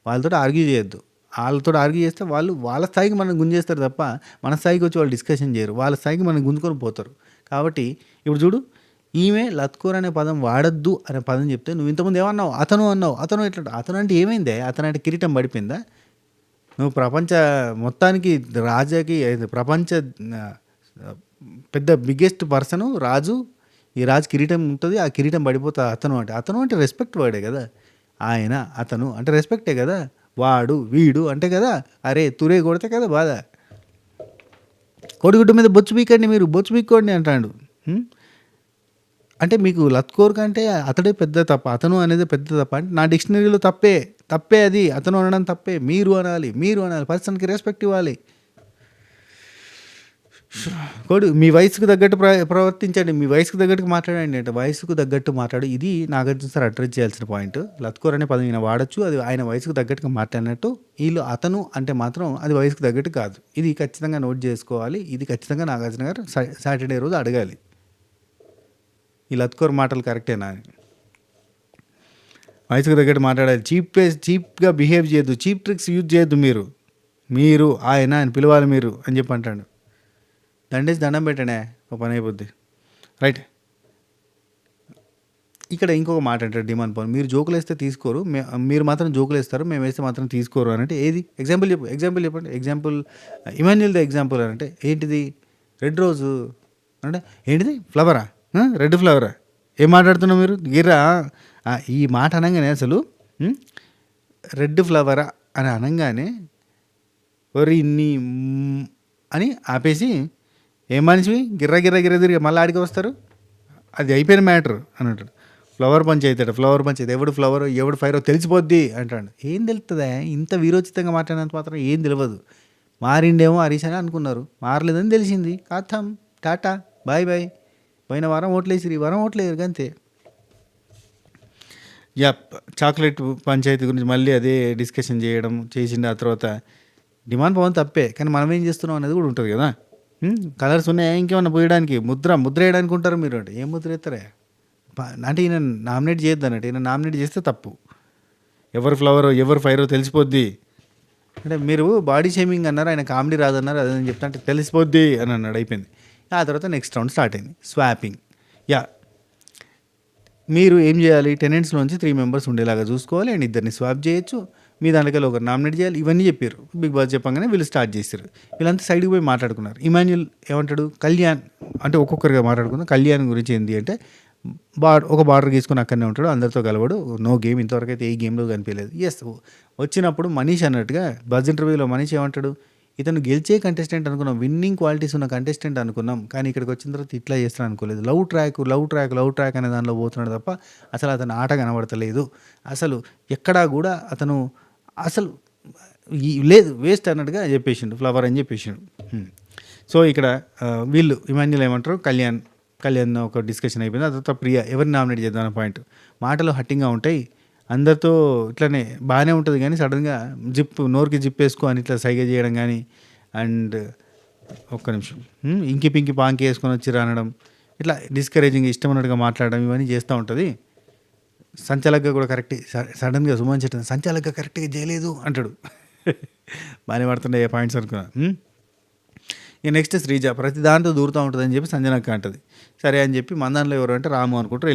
వాళ్ళతో ఆర్గ్యూ చేయొద్దు. వాళ్ళతో ఆర్గ్యూ చేస్తే వాళ్ళు వాళ్ళ స్థాయికి మనం గుంజేస్తారు తప్ప మన స్థాయికి వచ్చి వాళ్ళు డిస్కషన్ చేయరు, వాళ్ళ స్థాయికి మనం గుంజుకొని పోతారు. కాబట్టి ఇప్పుడు చూడు, ఈమె లత్కోర్ అనే పదం వాడద్దు అనే పదం చెప్తే నువ్వు ఇంతకుముందు ఏమన్నావు, అతను ఎట్లా, అతను అంటే ఏమైందే, అతను అంటే కిరీటం పడిపోయిందా? నువ్వు ప్రపంచ మొత్తానికి రాజాకి ప్రపంచ పెద్ద బిగ్గెస్ట్ పర్సను రాజు, ఈ రాజు కిరీటం ఉంటుంది, ఆ కిరీటం పడిపోతా. అతను అంటే రెస్పెక్ట్ వర్డే కదా. ఆయన అతను అంటే రెస్పెక్టే కదా. వాడు వీడు అంటే కదా, అరే తురే కొడితే కదా బాధ. కోడిగుడ్డు మీద బొచ్చు పీకండి, మీరు బొచ్చు పీక్కోండి అంటాడు. అంటే మీకు లత్కోర్ కంటే అతడే పెద్ద తప్ప, అతను అనేది పెద్ద తప్ప అంటే నా డిక్షనరీలో తప్పే అది. అతను అనడం తప్పే, మీరు అనాలి, పర్సన్కి రెస్పెక్ట్ ఇవ్వాలి. కోడు మీ వయసుకు తగ్గట్టు ప్రవర్తించండి. మీ వయసుకు తగ్గట్టు మాట్లాడండి అంటే వయసుకు తగ్గట్టు మాట్లాడు. ఇది నాగార్జున సార్ అడ్రస్ చేయాల్సిన పాయింట్. లత్కోర్ అనే పదం ఈయన వాడచ్చు. అది ఆయన వయసుకు తగ్గట్టుగా మాట్లాడినట్టు. వీళ్ళు అతను అంటే మాత్రం అది వయసుకు తగ్గట్టు కాదు. ఇది ఖచ్చితంగా నోట్ చేసుకోవాలి. ఇది ఖచ్చితంగా నాగార్జున గారు సాటర్డే రోజు అడగాలి. ఈ లత్కోర్ మాటలు కరెక్టేనా అని. వయసుకు తగ్గట్టు మాట్లాడాలి. చీప్గా బిహేవ్ చేయొద్దు. చీప్ ట్రిక్స్ యూజ్ చేయొద్దు. మీరు ఆయన పిలవాలి మీరు అని చెప్పి అంటాడు. దండేసి దండం పెట్టానే ఒక పని అయిపోద్ది. రైట్. ఇక్కడ ఇంకొక మాట అంటారు డిమాండ్ పవన్. మీరు జోకులు వేస్తే తీసుకోరు, మీరు మాత్రం జోకులు వేస్తారు, మేము వేస్తే మాత్రం తీసుకోరు అని అంటే ఏది ఎగ్జాంపుల్ చెప్పండి. ఎగ్జాంపుల్ ఇమాన్యుల్ ద ఎగ్జాంపుల్ అని అంటే ఏంటిది? రెడ్ రోజు అంటే ఏంటిది? ఫ్లవరా? రెడ్ ఫ్లవరా? ఏం మాట్లాడుతున్నావు మీరు? గిర్రా ఈ మాట అనగానే అసలు రెడ్ ఫ్లవరా అని అనగానే ఒరి నీ అని ఆపేసి ఏం మనిషివి గిర్ర తిరిగి మళ్ళీ ఆడికి వస్తారు. అది అయిపోయిన మ్యాటర్ అని అంటాడు. ఫ్లవర్ పంచాయతీ ఎవడు ఫ్లవర్ ఎవడు ఫైరో తెలిసిపోద్ది అంటాడు. ఏం తెలుస్తుందా? ఇంత వీరోచితంగా మాట్లాడినంత మాత్రం ఏం తెలియదు. మారిండేమో హరీష్ అని అనుకున్నారు, మారలేదని తెలిసింది. కాథం టాటా బాయ్ బాయ్. పోయిన వారం ఓట్లేసిరు, ఈ వారం ఓట్లేరు అంతే. చాక్లెట్ పంచాయతీ గురించి మళ్ళీ అదే డిస్కషన్ చేసిండు. ఆ తర్వాత డిమాండ్ పవన్ తప్పే, కానీ మనం ఏం చేస్తున్నాం అనేది కూడా ఉంటుంది కదా. కలర్స్ ఉన్నాయా ఇంకేమన్నా పోయడానికి? ముద్ర వేయడానికి ఉంటారు మీరు అంటే ఏం ముద్ర వేస్తారా అంటే ఈయన నామినేట్ చేయొద్దు అన్నట్టు. ఈయన నామినేట్ చేస్తే తప్పు. ఎవరు ఫ్లవరో ఎవరు ఫైరో తెలిసిపోద్ది అంటే మీరు బాడీ షేమింగ్ అన్నారు, ఆయన కామెడీ రాదన్నారు, అదని చెప్తా అంటే తెలిసిపోద్ది అని అన్నాడు. అయిపోయింది. ఆ తర్వాత నెక్స్ట్ రౌండ్ స్టార్ట్ అయింది, స్వాపింగ్. మీరు ఏం చేయాలి? టెనెంట్స్లోంచి 3 మెంబర్స్ ఉండేలాగా చూసుకోవాలి అండ్ ఇద్దరిని స్వాప్ చేయొచ్చు. మీ దాంట్లో ఒకరు నామినేట్ చేయాలి. ఇవన్నీ చెప్పారు. బిగ్ బాస్ చెప్పగానే వీళ్ళు స్టార్ట్ చేశారు. వీళ్ళంతా సైడ్కి పోయి మాట్లాడుకున్నారు. ఇమాన్యుల్ ఏమంటాడు? కళ్యాణ్ అంటే ఒక్కొక్కరిగా మాట్లాడుకున్నాం. కళ్యాణ్ గురించి ఏంటి అంటే ఒక బార్డర్ గీసుకొని అక్కడనే ఉంటాడు, అందరితో కలవడు, నో గేమ్. ఇంతవరకు అయితే ఏ గేమ్లో కనిపించలేదు. వచ్చినప్పుడు మనీష్ అన్నట్టుగా బజ్ ఇంటర్వ్యూలో మనీష్ ఏమంటాడు? ఇతను గెలిచే కంటెస్టెంట్ అనుకున్నాం, విన్నింగ్ క్వాలిటీస్ ఉన్న కంటెస్టెంట్ అనుకున్నాం, కానీ ఇక్కడికి వచ్చిన తర్వాత ఇట్లా చేస్తాను అనుకోలేదు. లవ్ ట్రాక్ అనే దానిలో పోతున్నాడు తప్ప అసలు అతను ఆట కనబడతలేదు. అసలు ఎక్కడా కూడా అతను అసలు లేదు, వేస్ట్ అన్నట్టుగా చెప్పేసిండు, ఫ్లవర్ అని చెప్పేసిండు. సో ఇక్కడ వీళ్ళు ఇమాన్యుల్ ఏమంటారు? కళ్యాణ్ ఒక డిస్కషన్ అయిపోయింది. ఆ తర్వాత ప్రియా ఎవరిని నామినేట్ చేద్దాం అనే పాయింట్. మాటలు హట్టింగ్గా ఉంటాయి, అందరితో ఇట్లనే బాగానే ఉంటుంది, కానీ సడన్గా నోరుకి జిప్ వేసుకో అని ఇట్లా సైగ చేయడం కానీ, అండ్ ఒక్క నిమిషం ఇంకి పాంకి వేసుకొని వచ్చి రానడం, ఇట్లా డిస్కరేజింగ్ ఇష్టం ఉన్నట్టుగా మాట్లాడడం, ఇవన్నీ చేస్తూ ఉంటుంది. సంచాలక్గా కూడా కరెక్ట్ సడన్గా సుమన్ చెట్టు సంచాలక్గా కరెక్ట్గా చేయలేదు అంటాడు. బాగానే పడుతుండే ఏ పాయింట్స్ అనుకున్నా. ఇక నెక్స్ట్ శ్రీజ ప్రతి దాంట్లో దూరుతూ ఉంటుంది అని చెప్పి సంజనక్క అంటుంది. సరే అని చెప్పి మన దాంట్లో ఎవరు అంటే రాము అనుకుంటారు,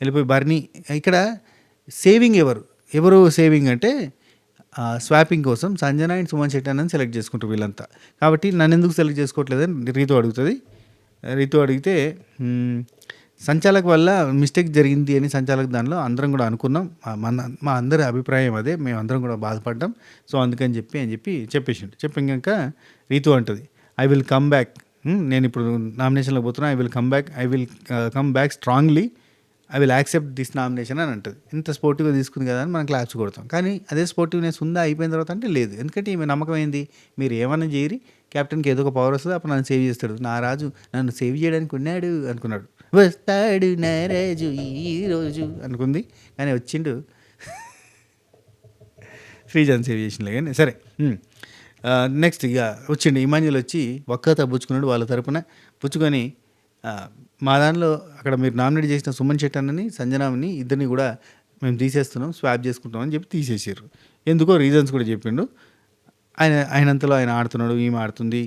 వెళ్ళిపోయి బర్నీ. ఇక్కడ సేవింగ్ ఎవరు సేవింగ్ అంటే స్వాపింగ్ కోసం సంజన అండ్ సుమన్ శెట్టి అని సెలెక్ట్ చేసుకుంటారు వీళ్ళంతా. కాబట్టి నన్ను ఎందుకు సెలెక్ట్ చేసుకోవట్లేదని రీతు అడుగుతుంది. రీతు అడిగితే సంచాలక్ వల్ల మిస్టేక్ జరిగింది అని సంచాలక్ దానిలో అందరం కూడా అనుకున్నాం, మా అందరి అభిప్రాయం అదే, మేము అందరం కూడా బాధపడ్డాం, సో అందుకని చెప్పేసిండు. చెప్పాక రీతు అంటుంది, ఐ విల్ కమ్ బ్యాక్, నేను ఇప్పుడు నామినేషన్లో పోతున్నా, I will come back strongly, I will accept this nomination అని అంటుంది. ఇంత స్పోర్టివ్గా తీసుకుంది కదా అని మనం క్లాప్స్ కొడతాం, కానీ అదే స్పోర్టివ్నెస్ ఉందా అయిపోయిన తర్వాత అంటే లేదు. ఎందుకంటే ఈమె నమ్మకం ఏంది? మీరు ఏమన్నా చేయరి, క్యాప్టెన్కి ఏదో ఒక పవర్ వస్తుంది, అప్పుడు నన్ను సేవ్ చేస్తాడు, నా రాజు నన్ను సేవ్ చేయడానికి ఉన్నాడు అనుకున్నాడు. వస్తాడు నా రాజు ఈరోజు అనుకుంది, కానీ వచ్చిండు శ్రీజాన్ సేవ్ చేసినలే. కానీ సరే, నెక్స్ట్ ఇక వచ్చిండు ఇమాన్యుల్ వచ్చి ఒక్కతో పుచ్చుకున్నాడు వాళ్ళ తరపున. పుచ్చుకొని మా దానిలో అక్కడ మీరు నామినేట్ చేసిన సుమన్ శెట్టి అన్నని సంజనాని ఇద్దరిని కూడా మేము తీసేస్తున్నాం, స్వాప్ చేసుకుంటాం అని చెప్పి తీసేసారు. ఎందుకో రీజన్స్ కూడా చెప్పిండు. ఆయనంతలో ఆయన ఆడుతున్నాడు, ఈమె ఆడుతుంది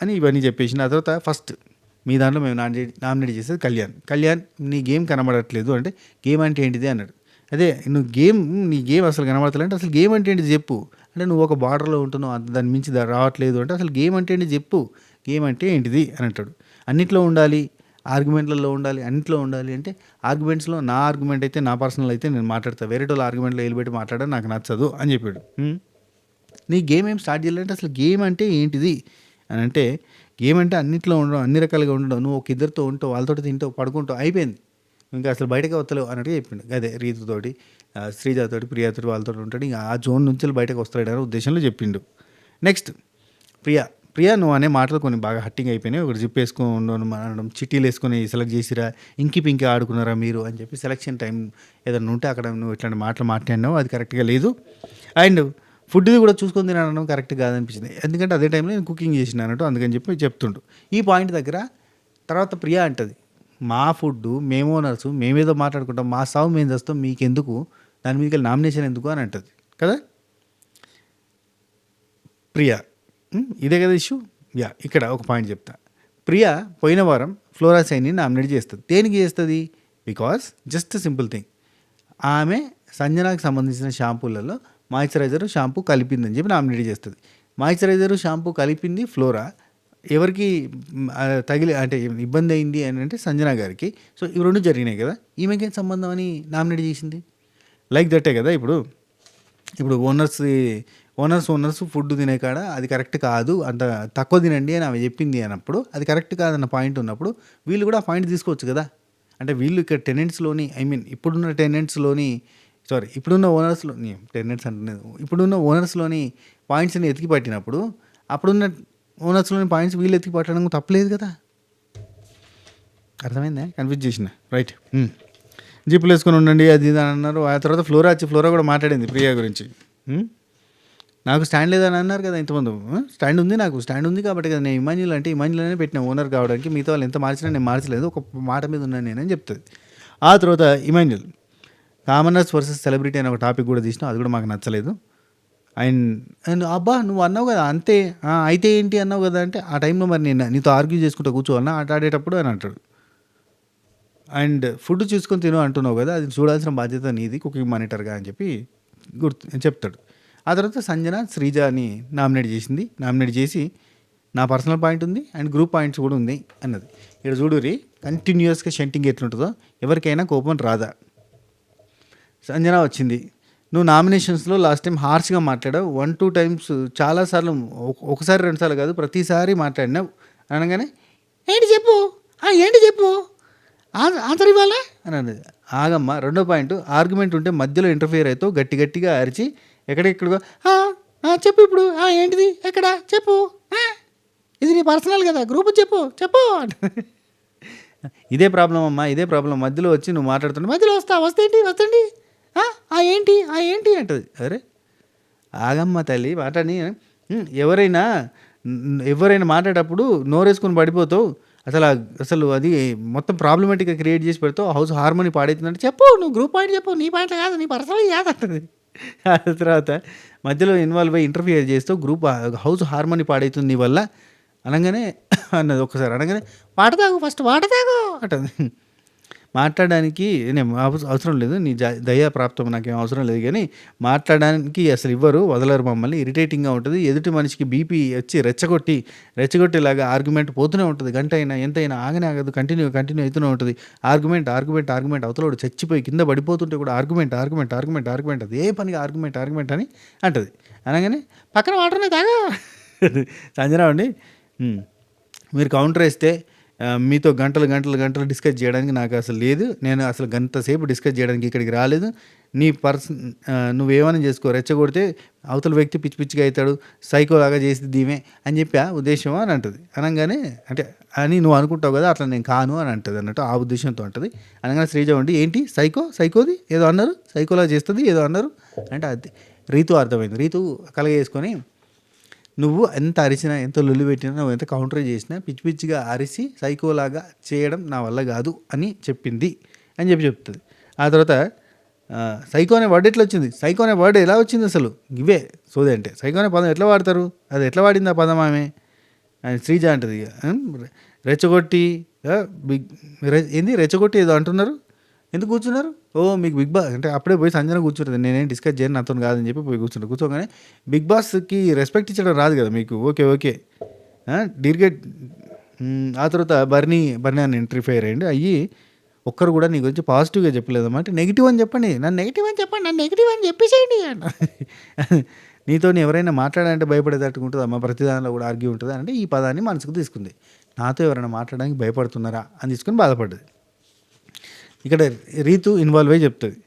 అని ఇవన్నీ చెప్పేసిండు. ఆ తర్వాత ఫస్ట్ మీ దాంట్లో మేము నామినేట్ చేసేది కళ్యాణ్ నీ గేమ్ కనబడట్లేదు అంటే గేమ్ అంటే ఏంటిది అన్నాడు. అదే నీ గేమ్ అసలు కనబడతలేదు అంటే అసలు గేమ్ అంటే ఏంటిది చెప్పు అంటే, నువ్వు ఒక బార్డర్లో ఉంటున్నావు, దాని మించి రావట్లేదు అంటే అసలు గేమ్ అంటే ఏంటి చెప్పు, గేమ్ అంటే ఏంటిది అని అంటాడు. అన్నిట్లో ఉండాలి, ఆర్గ్యుమెంట్లలో ఉండాలి, అన్నింటిలో ఉండాలి అంటే ఆర్గ్యుమెంట్స్లో నా ఆర్గ్యుమెంట్ అయితే నా పర్సనల్ అయితే నేను మాట్లాడతాను, వేరే వాళ్ళ ఆర్గ్యుమెంట్లో వెళ్ళిపెట్టి మాట్లాడడం నాకు నచ్చదు అని చెప్పాడు. నీ గేమ్ ఏం స్టార్ట్ చేయాలంటే అసలు గేమ్ అంటే ఏంటిది అని అంటే, గేమ్ అంటే అన్నింటిలో ఉండడం, అన్ని రకాలుగా ఉండడం, నువ్వు ఒక ఇద్దరితో ఉంటావు, వాళ్ళతో తింటావు, పడుకుంటావు, అయిపోయింది, ఇంకా అసలు బయటకు వస్తలేవు అన్నట్టుగా చెప్పిండు. అదే రీతుతోటి, శ్రీజాతోటి, ప్రియాతోటి వాళ్ళతో ఉంటాడు, ఇంకా ఆ జోన్ నుంచి బయటకు వస్తాడు అనే ఉద్దేశంలో చెప్పిండు. నెక్స్ట్ ప్రియా నువ్వు అనే మాటలు కొన్ని బాగా హట్టింగ్ అయిపోయినాయి. ఒకటి జిప్ వేసుకొని అనడం, చిట్టీలు వేసుకొని సెలెక్ట్ చేసిరా, ఇంకి పింకి ఆడుకున్నారా మీరు అని చెప్పి సెలక్షన్ టైం ఏదైనా ఉంటే అక్కడ నువ్వు ఇట్లాంటి మాటలు మాట్లాడినావు, అది కరెక్ట్గా లేదు. అండ్ ఫుడ్ది కూడా చూసుకొని తినడం కరెక్ట్ కాదనిపించింది. ఎందుకంటే అదే టైంలో నేను కుకింగ్ చేసిన అన్నట్టు, అందుకని చెప్పి చెప్తుండు. ఈ పాయింట్ దగ్గర తర్వాత ప్రియా అంటది, మా ఫుడ్ మేము ఓనర్స్ మేమేదో మాట్లాడుకుంటాం, మా సాగు మేము చేస్తాం, మీకెందుకు దాని మీదకి నామినేషన్ ఎందుకు అని అంటది కదా ప్రియా. ఇదే కదా ఇష్యూ. ఇక్కడ ఒక పాయింట్ చెప్తా. ప్రియా పోయిన వారం ఫ్లోరా సైన్ని నామినేట్ చేస్తుంది. దేనికి చేస్తుంది? బికాస్ జస్ట్ సింపుల్ థింగ్, ఆమె సంజనాకి సంబంధించిన షాంపూలలో మాయిశ్చరైజర్ షాంపూ కలిపిందని చెప్పి నామినేట్ చేస్తుంది. మాయిశ్చరైజర్ షాంపూ కలిపింది ఫ్లోరా. ఎవరికి తగిలి అంటే ఇబ్బంది అయింది అని అంటే సంజన గారికి. సో ఇవి రెండు జరిగినాయి కదా, ఈమెకేం సంబంధం అని నామినేట్ చేసింది. లైక్ దట్టే కదా. ఇప్పుడు ఓనర్స్ ఫుడ్ తినే కాడ అది కరెక్ట్ కాదు, అంత తక్కువ తినండి అని ఆమె చెప్పింది అన్నప్పుడు, అది కరెక్ట్ కాదన్న పాయింట్ ఉన్నప్పుడు వీళ్ళు కూడా ఆ పాయింట్ తీసుకోవచ్చు కదా. అంటే వీళ్ళు ఇక్కడ టెనెంట్స్లోని ఇప్పుడున్న ఓనర్స్లోని పాయింట్స్ని ఎతికి పట్టినప్పుడు అప్పుడున్న ఓనర్స్లోని పాయింట్స్ వీళ్ళు ఎతికి పట్టడం తప్పలేదు కదా. అర్థమైందా? కన్ఫ్యూజ్ చేసిన రైట్. జిప్పులు వేసుకొని ఉండండి అది ఇది అని అన్నారు. ఆ తర్వాత ఫ్లోరా కూడా మాట్లాడింది ప్రియా గురించి. నాకు స్టాండ్ లేదని అన్నారు కదా ఇంతమంది. స్టాండ్ ఉంది కాబట్టి కదా నేను ఇమాన్యుల్ పెట్టిన ఓనర్ కావడానికి. మిగతా వాళ్ళు ఎంత మార్చినా నేను మార్చలేదు, ఒక మాట మీద ఉన్నాను నేనని చెప్తుంది. ఆ తర్వాత ఇమాన్యుల్ కామనర్స్ వర్సెస్ సెలబ్రిటీ అనే ఒక టాపిక్ కూడా తీసినావు, అది కూడా మాకు నచ్చలేదు. అండ్ అబ్బా నువ్వు అన్నావు కదా అంతే, అయితే ఏంటి అన్నావు కదా అంటే, ఆ టైంలో మరి నేను నీతో ఆర్గ్యూ చేసుకుంటూ కూర్చోవాలన్నా ఆట ఆడేటప్పుడు అని అంటాడు. అండ్ ఫుడ్ చూసుకొని తిను అంటున్నావు కదా, అది చూడాల్సిన బాధ్యత నీది కుకింగ్ మానిటర్గా అని చెప్పి చెప్తాడు. ఆ తర్వాత సంజన శ్రీజని నామినేట్ చేసి నా పర్సనల్ పాయింట్ ఉంది అండ్ గ్రూప్ పాయింట్స్ కూడా ఉంది అన్నది. ఇక్కడ చూడురి, కంటిన్యూస్గా షంటింగ్ ఎట్లుంటుందో ఎవరికైనా కోపం రాదా. సంజన వచ్చింది, నువ్వు నామినేషన్స్లో లాస్ట్ టైం హార్ష్గా మాట్లాడావు, 1-2 టైమ్స్ చాలాసార్లు, ఒకసారి 2 సార్లు కాదు ప్రతిసారి మాట్లాడినావు అనగానే ఏంటి చెప్పు ఆన్సర్ ఇవ్వాలా అని అన్నది. ఆగమ్మ, రెండో పాయింట్, ఆర్గ్యుమెంట్ ఉంటే మధ్యలో ఇంటర్ఫియర్ అవుతావు, గట్టిగా అరిచి ఎక్కడెక్కడికో చెప్పు ఇప్పుడు ఏంటిది ఎక్కడ చెప్పు, ఇది నీ పర్సనల్ కదా గ్రూప్ చెప్పు ఇదే ప్రాబ్లం అమ్మా, ఇదే ప్రాబ్లం. మధ్యలో వచ్చి నువ్వు మాట్లాడుతున్నావు, మధ్యలో వస్తండి ఏంటి అంటది. అరే ఆగమ్మ తల్లి మాట్లాడి. ఎవరైనా మాట్లాడేటప్పుడు నోరేసుకొని పడిపోతావు, అసలు అది మొత్తం ప్రాబ్లమేటిక్గా క్రియేట్ చేసి పెడతావు, హౌస్ హార్మోనీ పాడైతుందంటే చెప్పు, నువ్వు గ్రూప్ పాయింట్ చెప్పు, నీ పాయింట్లు కాదు, నీ పర్సనల్ కాదు అంటది. ఆ తర్వాత మధ్యలో ఇన్వాల్వ్ అయ్యి ఇంటర్ఫియర్ చేస్తావు, హౌస్ హార్మోనీ పాడైతుంది నీ వల్ల అనగానే అన్నది. ఒక్కసారి అనగానే ఫస్ట్ వాటర్ తాగు అంటది. మాట్లాడడానికి నేను అవసరం లేదు, నీ దయా ప్రాప్తం నాకేం అవసరం లేదు, కానీ మాట్లాడడానికి అసలు వదలరు మమ్మల్ని, ఇరిటేటింగ్గా ఉంటుంది. ఎదుటి మనిషికి బీపీ వచ్చి రెచ్చగొట్టేలాగా ఆర్గ్యుమెంట్ పోతూనే ఉంటుంది, గంట అయినా ఎంతైనా ఆగదు, కంటిన్యూ అవుతూనే ఉంటుంది. ఆర్గ్యుమెంట్ అవతలోడు చచ్చిపోయి కింద పడిపోతుంటే కూడా ఆర్గ్యుమెంట్ అదే పనిగా ఆర్గ్యుమెంట్ అని అంటది. అనగానే పక్కన వాటర్నే తాగా. సంజన అండి, మీరు కౌంటర్ వేస్తే మీతో గంటలు డిస్కస్ చేయడానికి నాకు అసలు లేదు, నేను అసలు గంటసేపు డిస్కస్ చేయడానికి ఇక్కడికి రాలేదు. నీ నువ్వేమైనా చేసుకో, రెచ్చగొడితే అవతల వ్యక్తి పిచ్చిగా అవుతాడు, సైకోలాగా చేసి దీమే అని చెప్పి ఉద్దేశం అని అంటుంది. అనగానే అంటే అని నువ్వు అనుకుంటావు కదా, అట్లా నేను కాను అని అంటుంది అన్నట్టు, ఆ ఉద్దేశంతో అంటుంది. అనగానే శ్రీజ ఉండి ఏంటి సైకోది ఏదో అన్నారు, సైకోలా చేస్తుంది ఏదో అన్నారు అంటే అది రీతు అర్థమైంది. రీతు కలగేసుకొని నువ్వు ఎంత అరిచినా, ఎంత లొల్లి పెట్టినా, నువ్వు ఎంత కౌంటర్ చేసినా పిచ్చిగా అరిచి సైకోలాగా చేయడం నా వల్ల కాదు అని చెప్పింది అని చెప్తుంది. ఆ తర్వాత సైకో అనే వర్డ్ ఎట్లా వచ్చింది, సైకో అనే వర్డ్ ఎలా వచ్చింది అసలు, ఇవే సోది అంటే సైకో అనే పదం ఎట్లా వాడతారు, అది ఎట్లా వాడింది ఆ పదం ఆమె అని శ్రీజ అంటది. రెచ్చగొట్టి రెచ్చగొట్టి ఏదో అంటున్నారు, ఎందుకు కూర్చున్నారు, మీకు బిగ్ బాస్ అంటే అప్పుడే పోయి సంజన కూర్చుంటుంది, నేనేం డిస్కస్ చేయను నాతో కాదని చెప్పి పోయి కూర్చోగానే బిగ్ బాస్కి రెస్పెక్ట్ ఇచ్చడం రాదు కదా మీకు, ఓకే డీర్గెట్. ఆ తర్వాత బర్నీ అని ఇంటర్ఫియర్ అయ్యి ఒక్కరు కూడా నీ గురించి పాజిటివ్గా చెప్పలేదమ్మా, అంటే నెగిటివ్ అని చెప్పండి, నన్ను నెగిటివ్ అని చెప్పేసేయండి అంట. నీతో ఎవరైనా మాట్లాడాలంటే భయపడేటట్టు ఉంటుంది అమ్మ, ప్రతిదానిలో కూడా ఆర్గ్యూ ఉంటుంది అంటే ఈ పదాన్ని మనసుకు తీసుకుంది. నాతో ఎవరైనా మాట్లాడడానికి భయపడుతున్నారా అని తీసుకుని బాధపడ్డది. ఇక్కడ రీతు ఇన్వాల్వ్ అయ్యి చెప్తుంది,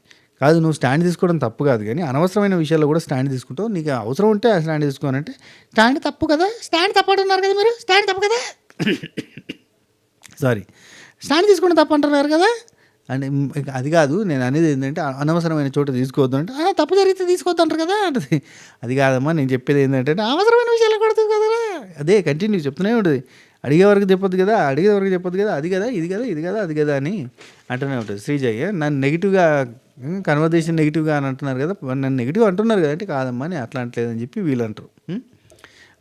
కాదు నువ్వు స్టాండ్ తీసుకోవడం తప్పు కాదు, కానీ అనవసరమైన విషయాల్లో కూడా స్టాండ్ తీసుకుంటావు. నీకు అవసరం ఉంటే ఆ స్టాండ్ తీసుకోనంటే స్టాండ్ తప్పు కదా, స్టాండ్ తప్పంటున్నారు కదా మీరు, స్టాండ్ తప్పు కదా సారీ స్టాండ్ తీసుకోవడం తప్పు అంటున్నారు కదా అంటే అది కాదు నేను అనేది ఏంటంటే అనవసరమైన చోట తీసుకోవద్దు అంటే తప్పు జరిగితే తీసుకోవద్దు అంటారు కదా అంటది. అది కాదమ్మా నేను చెప్పేది ఏంటంటే అవసరమైన విషయాలు కొడుతు కదా, అదే కంటిన్యూ చెప్తూనే ఉంటుంది. అడిగే వరకు చెప్పొద్దు కదా, అడిగే వరకు చెప్పొద్దు కదా, అది కదా ఇది కదా ఇది కదా అది కదా అని అంటూనే ఉంటుంది. శ్రీజయ్య నన్ను నెగిటివ్గా కన్వర్జేషన్ నెగిటివ్గా అని అంటున్నారు కదా, నన్ను నెగిటివ్ అంటున్నారు కదా అంటే కాదమ్మా నేను అట్లా అంటలేదని చెప్పి వీళ్ళు అంటారు.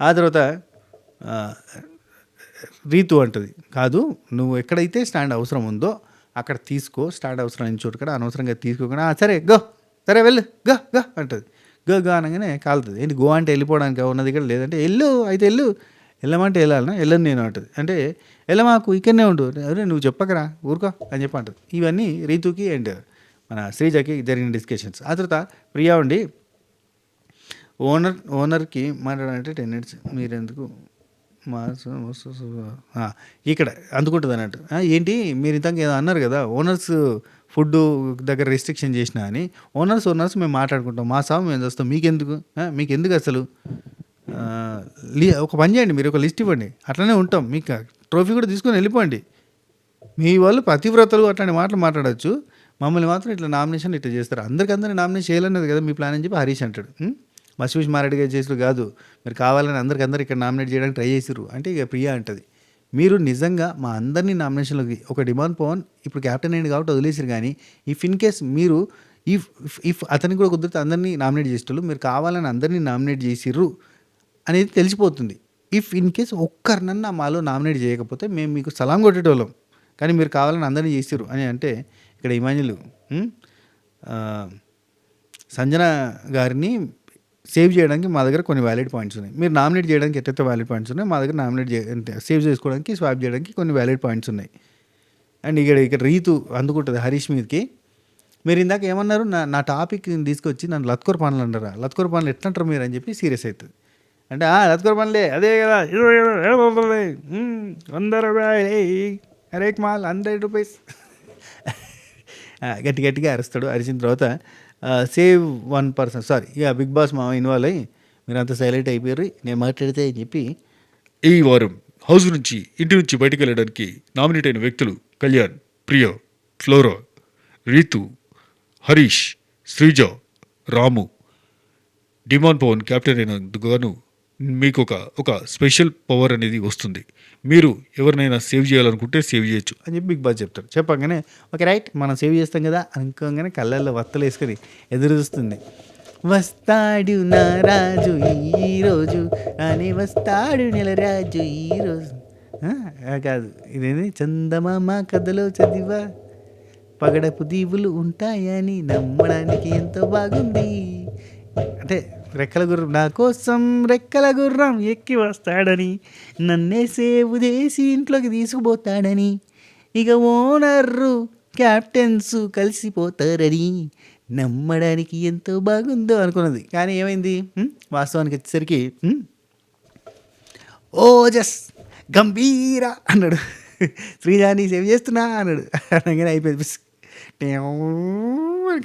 ఆ తర్వాత రీతు అంటుంది కాదు నువ్వు ఎక్కడైతే స్టాండ్ అవసరం ఉందో అక్కడ తీసుకో, స్టాండ్ అవసరం అయిన చోటు కూడా అనవసరంగా తీసుకోకుండా సరే గో సరే వెళ్ళు గో గో అంటుంది. గో గో అనగానే కాలుతుంది. ఏంటి గో అంటే వెళ్ళిపోవడానికి ఉన్నది ఇక్కడ లేదంటే వెళ్ళు అయితే వెళ్ళు, వెళ్ళమంటే వెళ్ళాలన్నా వెళ్ళను నేను అంటుంది. అంటే వెళ్ళమాకు ఇక్కడనే ఉండు, అరే నువ్వు చెప్పకరా ఊరుకో అని చెప్పి అంటుంది. ఇవన్నీ రీతుకి అండ్ మన శ్రీజకి జరిగిన డిస్కషన్స్. ఆ తర్వాత ప్రియా ఉండి ఓనర్కి మాట్లాడాలంటే 10 minutes మీరు ఎందుకు ఇక్కడ అందుకుంటుంది అన్నట్టు. ఏంటి మీరు ఇంతకు ఏదో అన్నారు కదా ఓనర్స్ ఫుడ్ దగ్గర రెస్ట్రిక్షన్ చేసినా అని, ఓనర్స్ మేము మాట్లాడుకుంటాం, మా సాగు మేము చేస్తాం, మీకు ఎందుకు అసలు ఒక పని చేయండి, మీరు ఒక లిస్ట్ ఇవ్వండి, అట్లనే ఉంటాం, మీకు ట్రోఫీ కూడా తీసుకొని వెళ్ళిపోండి. మీ వాళ్ళు పతివ్రతలు అట్లాంటి మాటలు మాట్లాడచ్చు, మమ్మల్ని మాత్రం ఇట్లా నామినేషన్ ఇట్లా చేస్తారు, అందరికీ నామినేషన్ చేయాలన్నది కదా మీ ప్లాన్ అని చెప్పి హరీష్ అంటాడు. మసివిష్ మారెడ్డి గారు చేసుడు కాదు, మీరు కావాలని అందరు ఇక్కడ నామినేట్ చేయడానికి ట్రై చేసిరు అంటే ఇక ప్రియా అంటది మీరు నిజంగా మా అందరినీ నామినేషన్లోకి ఒక డిమాండ్ పవన్ ఇప్పుడు క్యాప్టెన్ అయింది కాబట్టి వదిలేసారు, కానీ ఇఫ్ ఇన్ కేస్ మీరు ఇఫ్ అతనికి కూడా కుదిరితే అందరినీ నామినేట్ చేసేటోళ్ళు, మీరు కావాలని అందరినీ నామినేట్ చేసిర్రు అనేది తెలిసిపోతుంది. ఇఫ్ ఇన్ కేస్ ఒక్కరినన్నా మాలో నామినేట్ చేయకపోతే మేము మీకు సలాం కొట్టేటోళ్ళం, కానీ మీరు కావాలని అందరినీ చేసిర్రు అని అంటే ఇక్కడ ఇమాన్యులు సంజన గారిని సేవ్ చేయడానికి మా దగ్గర కొన్ని వ్యాలిడ్ పాయింట్స్ ఉన్నాయి, మీరు నామినేట్ చేయడానికి ఎట్లయితే వ్యాలిడ్ పాయింట్స్ ఉన్నాయి మా దగ్గర సేవ్ చేసుకోవడానికి స్వాప్ చేయడానికి కొన్ని వ్యాలిడ్ పాయింట్స్ ఉన్నాయి. అండ్ ఇక్కడ రీతు అందుకుంటుంది హరీష్ మీదకి, మీరు ఇందాక ఏమన్నారు నా టాపిక్ తీసుకొచ్చి నన్ను లత్కోర్ పనులు అంటారా, లత్కోర్ పనులు ఎట్లా అంటారు మీరు అని చెప్పి సీరియస్ అవుతుంది. అంటే లత్కోర్ పనులే అదే కదా 100 రూపాయలు అరేక్ మాల్ 100 రూపీస్ గట్టిగా అరుస్తాడు. అరిచిన తర్వాత సేవ్ 1%, సారీ ఇక బిగ్ బాస్ మామ ఇన్వాల్వ్ అయ్యి మీరు అంత సైలెంట్ అయిపోయారు నేను మాట్లాడితే అని చెప్పి, ఈ వారం హౌస్ నుంచి ఇంటి నుంచి బయటకు వెళ్ళడానికి నామినేట్ అయిన వ్యక్తులు కళ్యాణ్, ప్రియా, ఫ్లోరా, రీతు, హరీష్, శ్రీజ, రాము. డిమాండ్ పవన్ క్యాప్టెన్ అయినందుకు గాను మీకు ఒక స్పెషల్ పవర్ అనేది వస్తుంది, మీరు ఎవరినైనా సేవ్ చేయాలనుకుంటే సేవ్ చేయొచ్చు అని చెప్పి బిగ్ బాస్ చెప్తారు. చెప్పగానే ఓకే రైట్ మనం సేవ్ చేస్తాం కదా అనుకోగానే కళ్ళల్లో వత్తలు వేసుకొని ఎదురు చూస్తుంది. వస్తాడు నా రాజు ఈరోజు అని వస్తాడు నెల రాజు ఈరోజు కాదు ఇదేంటి చందమామ కథలో చదివా పగడపు దీవులు ఉంటాయని నమ్మడానికి ఎంతో బాగుంది అంటే రెక్కల గుర్రం నా కోసం రెక్కల గుర్రం ఎక్కి వస్తాడని, నన్నే సేవ్ చేసి ఇంట్లోకి తీసుకుపోతాడని, ఇక ఓనర్రు క్యాప్టెన్స్ కలిసిపోతారని నమ్మడానికి ఎంతో బాగుందో అనుకున్నది. కానీ ఏమైంది వాస్తవానికి వచ్చేసరికి ఓజస్ గంభీర అన్నాడు, శ్రీజాని సేవ్ చేస్తున్నా అన్నాడు. అనగానే అయిపోయింది,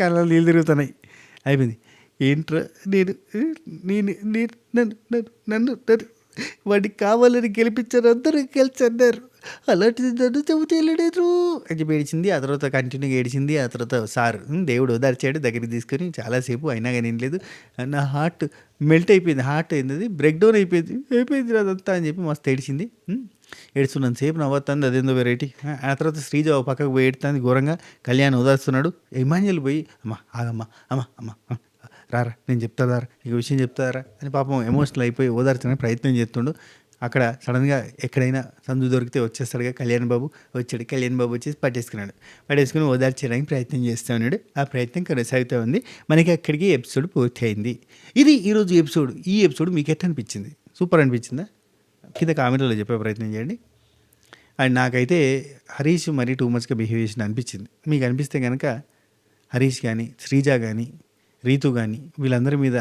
కళ్ళలో నీళ్ళు తిరుగుతున్నాయి. అయిపోయింది. ఏంట్రా నన్ను వాడికి కావాలని గెలిపించారు, అందరూ గెలిచి అన్నారు, అలాంటిది నన్ను చెబుతూ వెళ్ళలేదు అని చెప్పి ఏడిచింది. ఆ తర్వాత కంటిన్యూగా ఏడిచింది. ఆ తర్వాత సార్ దేవుడు ఓదార్చాడు, దగ్గరికి తీసుకొని చాలాసేపు అయినా కానీ ఏం లేదు, నా హార్ట్ మెల్ట్ అయిపోయింది, హార్ట్ అయింది బ్రేక్ డౌన్ అయిపోయింది అదంతా అని చెప్పి మస్తు ఏడిచింది. ఏడుస్తున్నంత సేపు నవ్వుతుంది, అదేందో వెరైటీ. ఆ తర్వాత శ్రీజ పక్కకు పోయి ఏడుతుంది ఘోరంగా, కళ్యాణ్ ఓదార్స్తున్నాడు. ఇమాన్యుల్ పోయి అమ్మ ఆగమ్మ అమ్మ రారా నేను చెప్తారా నీకు విషయం చెప్తారా అని పాపం ఎమోషనల్ అయిపోయి ఓదార్చడానికి ప్రయత్నం చేస్తుండు. అక్కడ సడన్గా ఎక్కడైనా సందు దొరికితే వచ్చేస్తాడుగా కళ్యాణ్ బాబు. వచ్చాడు, కళ్యాణ్ బాబు వచ్చేసి పట్టేసుకుని ఓదార్చడానికి ప్రయత్నం చేస్తూ ఉన్నాడు. ఆ ప్రయత్నం కొనసాగుతూ ఉంది. మనకి అక్కడికి ఎపిసోడ్ పూర్తి అయింది. ఇది ఈరోజు ఎపిసోడ్. ఈ ఎపిసోడ్ మీకు ఎట్లా అనిపించింది? సూపర్ అనిపించిందా? కింద కామెంట్లో చెప్పే ప్రయత్నం చేయండి. అండ్ నాకైతే హరీష్ మరీ టూ మచ్గా బిహేవ్ చేసిన అనిపించింది. మీకు అనిపిస్తే కనుక హరీష్ కానీ, శ్రీజ కానీ, రీతు కానీ వీళ్ళందరి మీద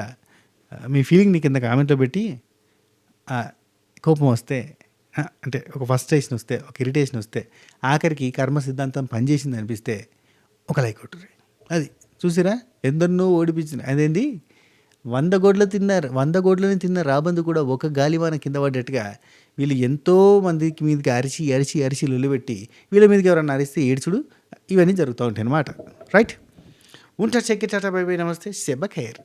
మీ ఫీలింగ్ని కింద కామెంట్లో పెట్టి, కోపం వస్తే అంటే ఒక ఫ్రస్ట్రేషన్ వస్తే, ఒక ఇరిటేషన్ వస్తే, ఆఖరికి కర్మ సిద్ధాంతం పనిచేసింది అనిపిస్తే ఒక లైక్ కొట్టుర్రి. అది చూసిరా ఎందరినో ఓడిపించిన అదేంది 100 గోడ్లని తిన్న రాబందు కూడా ఒక గాలివాన కింద పడ్డట్టుగా వీళ్ళు ఎంతో మందికి మీదకి అరిచి అరిచి అరిచి లొల్లిపెట్టి వీళ్ళ మీదకి ఎవరన్నా అరిస్తే ఏడ్చుడు ఇవన్నీ జరుగుతూ ఉంటాయి అన్నమాట. రైట్, ఉంటా చెక్కి టాటా బై బై నమస్తే శెబ్బ ఖైర్.